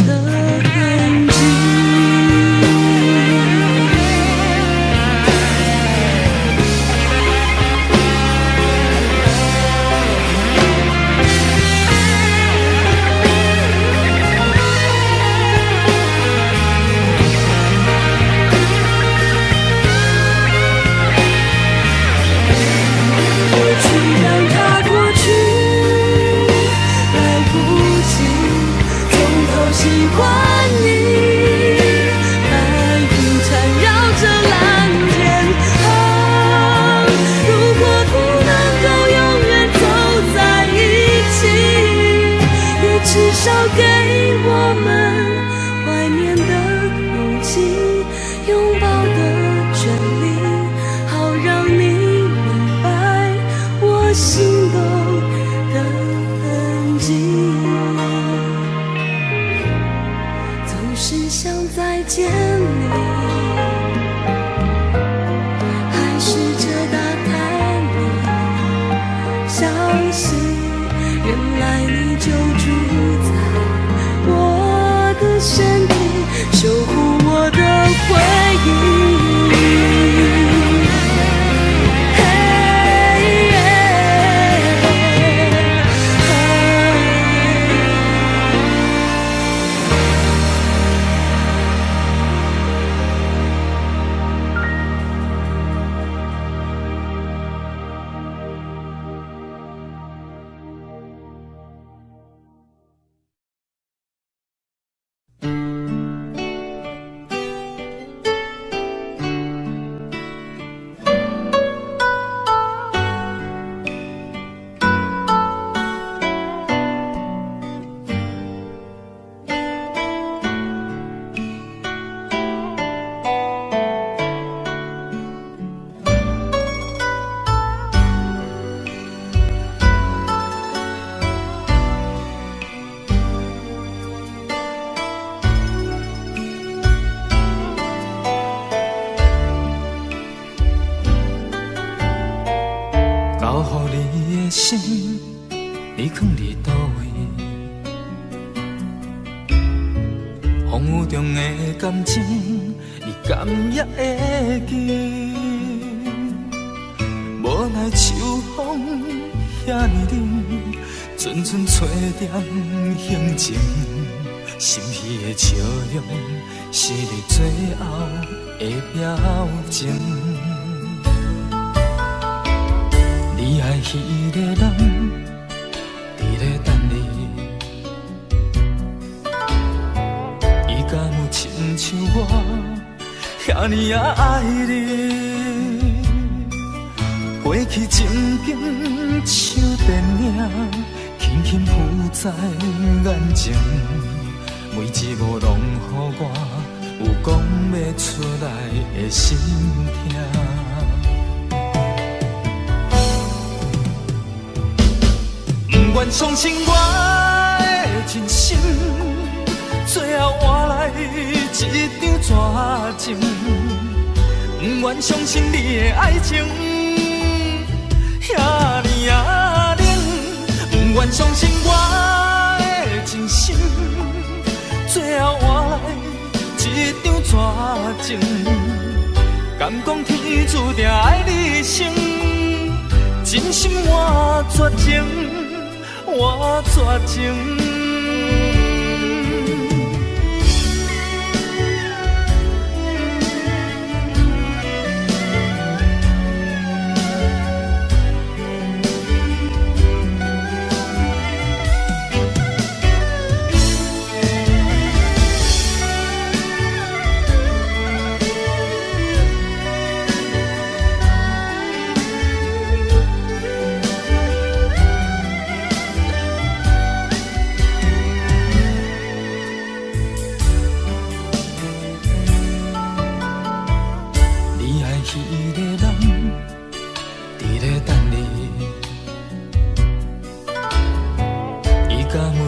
的痕迹。你藏伫倒位？风雨中的感情，你敢也会记？无奈秋风遐尼冷，阵阵吹点行情，心虚的笑容，是你最后的表情。你爱迄个人，伫咧等你，伊敢有亲像我遐尼也爱你？过去情景像电影，轻轻浮在眼前，每一幕拢予我有讲袂出来的心痛。不愿相信我的真心，最后换来一张绝情。不愿相信你的爱情遐尼也冷，不愿相信我的真心，最后换来一张绝情。敢讲天注定爱你一生，真心换绝情。我绝情。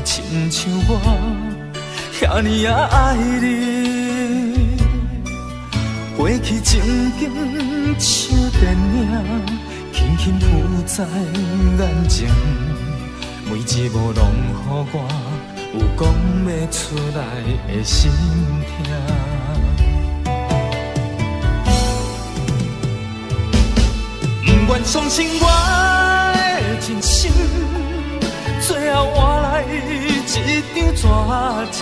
亲像我遐尼也爱你，过去情景像电影，轻轻轻浮在眼前，每一幕拢予我有讲不出来的心痛。不愿相信我的真心，最后换来一张绝情。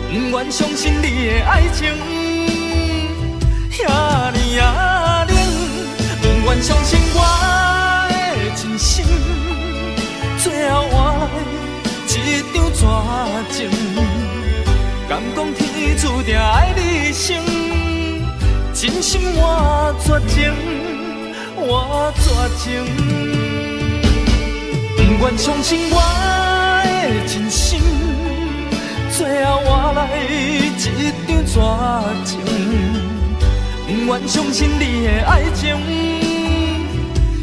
不愿相信你的爱情遐尼啊冷，不愿相信我的真心，最后换来一张绝情。敢讲天注定爱你生，真心我绝情，我绝情。不愿相信我的真心，最后换来一张绝情。不愿相信你的爱情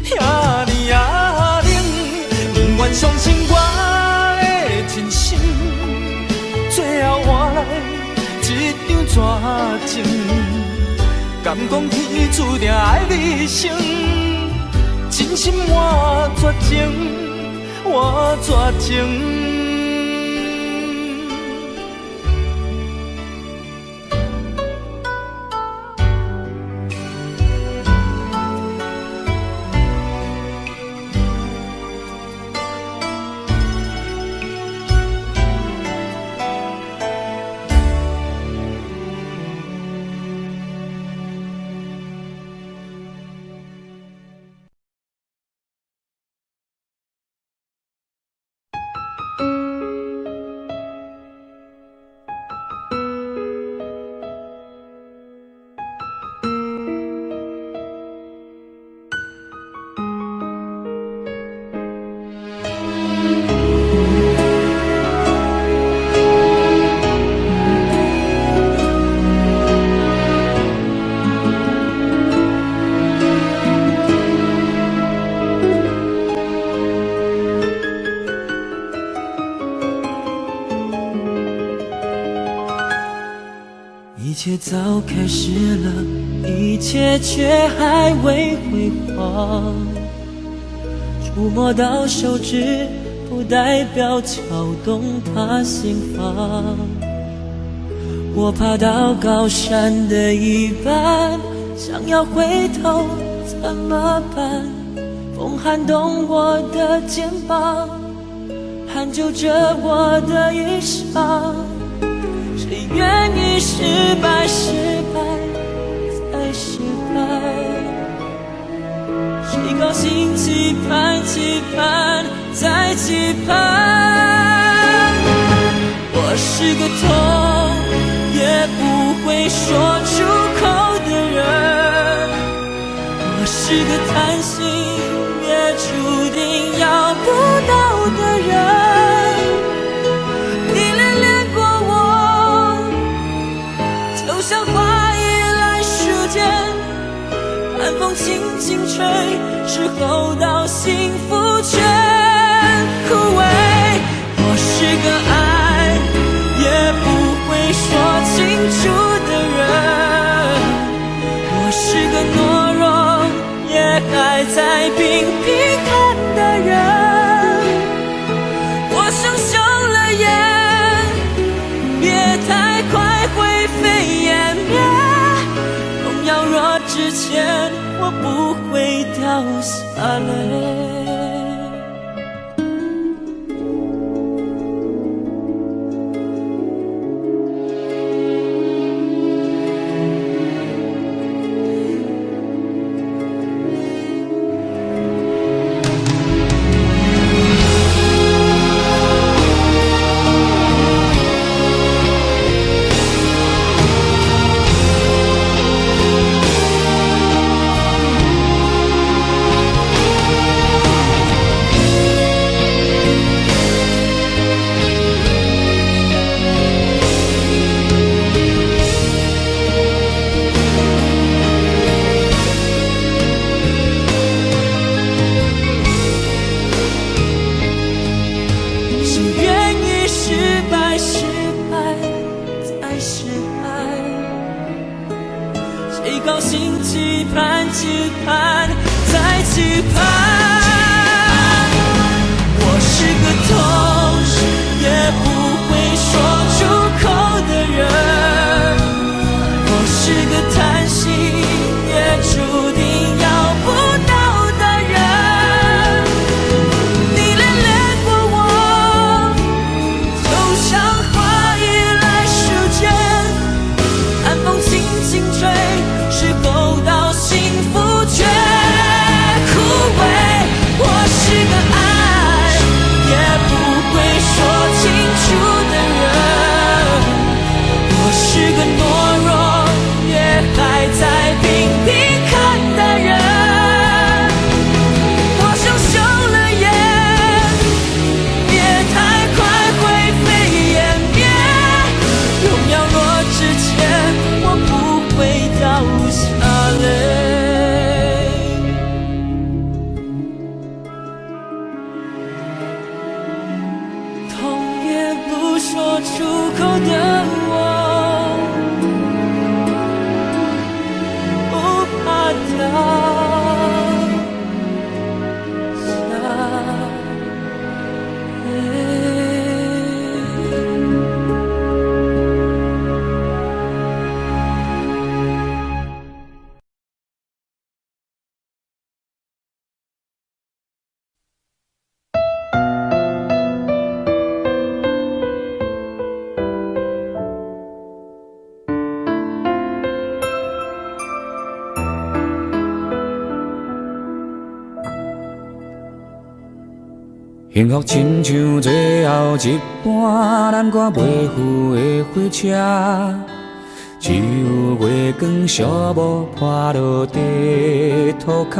遐尼啊冷，不愿相信我的真心，最后换来一张绝情。敢讲天注定爱你生，真心我绝情，我绝情。一切早开始了，一切却还未辉煌。触摸到手指，不代表敲动他心房。我爬到高山的一半，想要回头怎么办？风撼动我的肩膀，hand就着我的衣裳。谁愿意失败，失败再失败？谁高兴期盼，期盼再期盼？我是个痛也不会说出口的人，我是个贪心也注定要不到的人。像花依赖时间，寒风轻轻吹，时候到幸福全枯萎。我是个爱也不会说清楚的人，我是个懦弱也还在拼拼看的人。我想休了眼，别太快灰飞烟灭，荣耀若之前，我不会掉下泪。谁高兴期盼，期盼在期盼。我是个痛也不会说出口的人，我是个叹息也注定要不到的人。你恋恋过我，就像花依赖时间，寒风轻轻吹，是否到幸福却枯萎。我是个爱也不会说清楚的人，我是个懦弱也还在拼命看的人。我想休了眼，别太快灰飞烟灭，有秒落之前我不会掉下泪。痛也不说出口的我，不怕掉下泪。幸福亲像最后一班咱赶袂赴的火车，只有月光小雾破落地涂骹。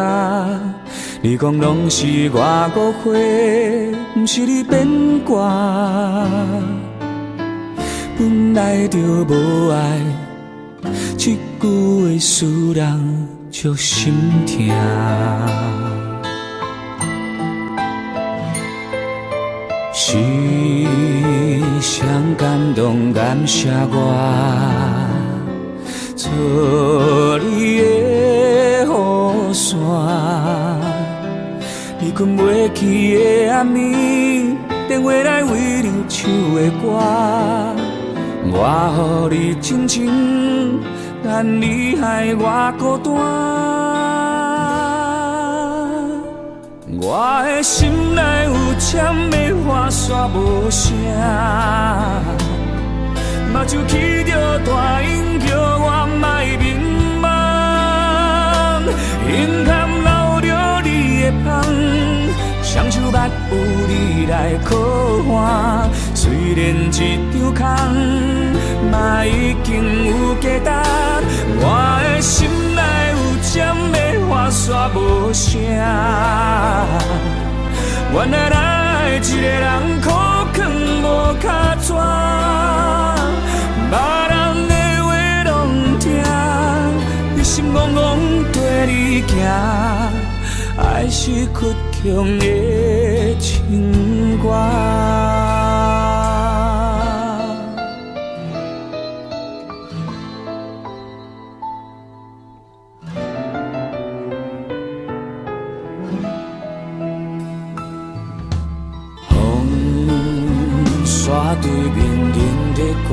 你讲拢是我误会，不是你变卦。本来就无爱，这句话使人足心痛。是谁感动感谢我，做你的雨伞。你困袂去的暗暝，电话来为你唱的歌。我予你真情，但你害我孤单。我的心内有签的花煞无声，目睭起着大音叫我莫迷茫，眼含流着你的香，双手捌有你来靠岸。虽然这张空，嘛已经有价值。我的心内有签的花煞无声，原来咱一个人苦劝无脚纸，别人的话拢听，你心怅怅跟你行，爱是倔强的情歌。山对面人在歌，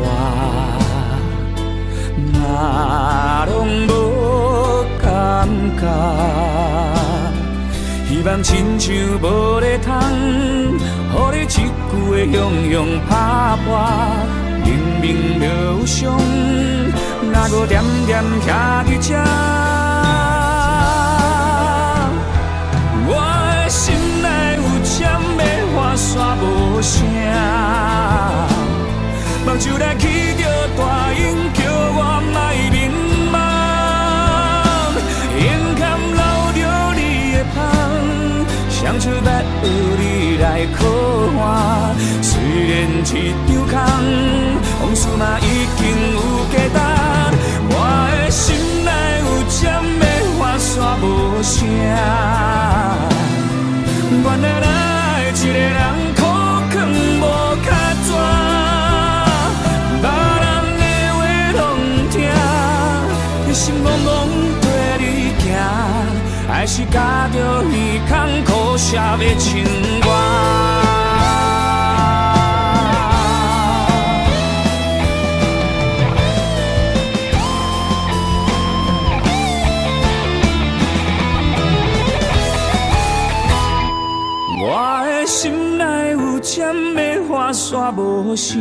嘛拢无感觉。希望亲像无咧通，予你一句的雄雄拍破。明明就有伤，哪搁点点徛伫这？我的心内有签的花煞无声，目睭来起着大音叫我莫迷茫，眼含流着你的香，双手捌有你来靠岸。虽然一张空，往事嘛已经有价值。我的心内有签的花煞无声，原来咱一个人苦劝无脚纸，别人的话拢听，你心怅怅跟你行，爱还是加着耳孔苦涩的情歌。我的心内有针的花线无声，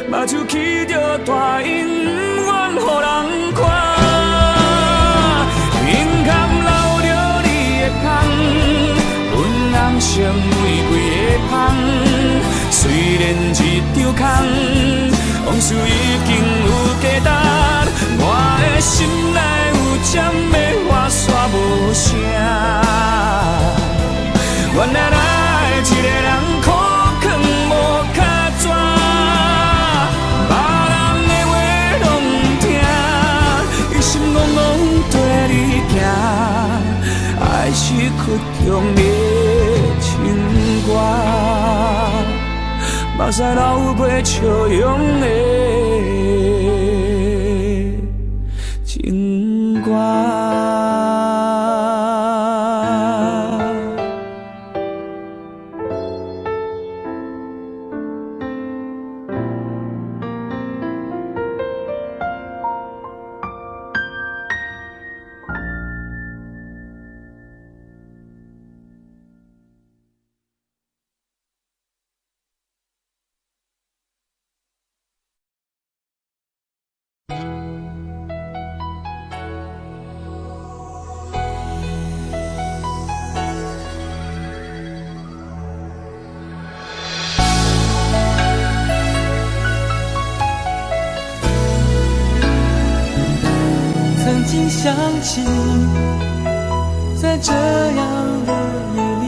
目睭起着大音，不愿予人看。面坎留着你的香，阮红色玫瑰的香。虽然一场空，往事已经有价值。我的心内有针的花线无声。原来爱一个人苦劝无卡纸，别人的话拢不听，一心戆戆跟你行，爱是曲中的情歌，目屎流过笑容的情歌。曾经想起，在这样的夜里，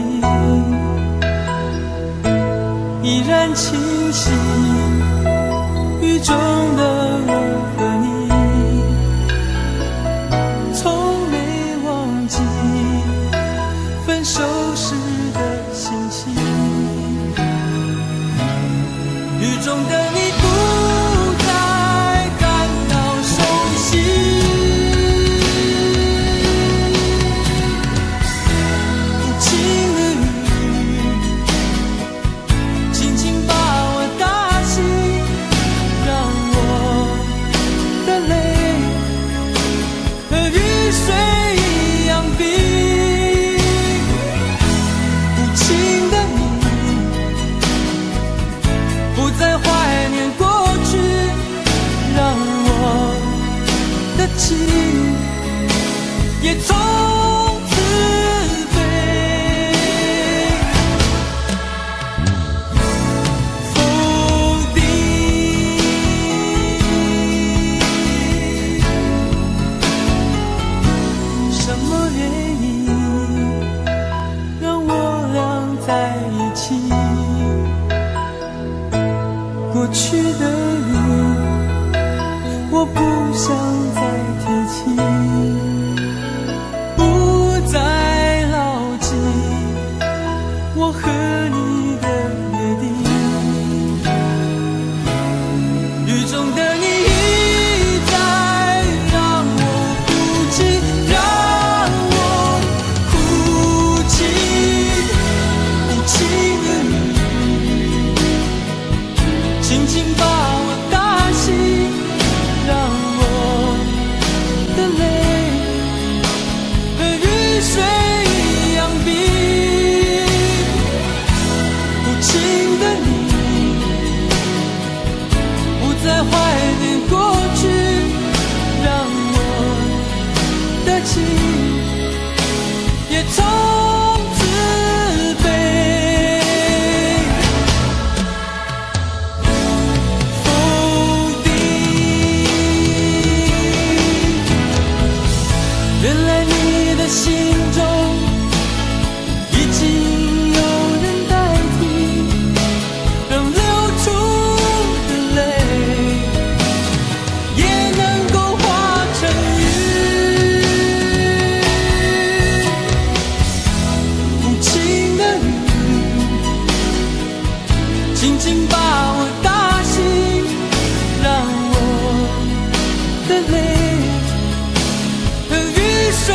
依然清晰雨中的我和你，从没忘记分手时的心情。雨中的你不再感到熟悉，也从此飞，否定什么原因让我俩在一起？过去的你，我不想再提起。我和你的约定，雨中的你一再让我哭泣，让我哭泣，无情的你，轻轻把我打醒，让我的泪和雨水一样冰。情的你，不再怀念过去，让我的情也从此飞。否定，原来你的心中已经轻轻把我打醒，让我的泪和雨水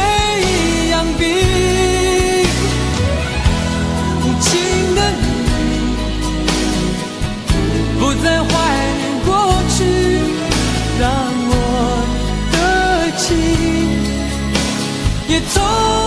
走。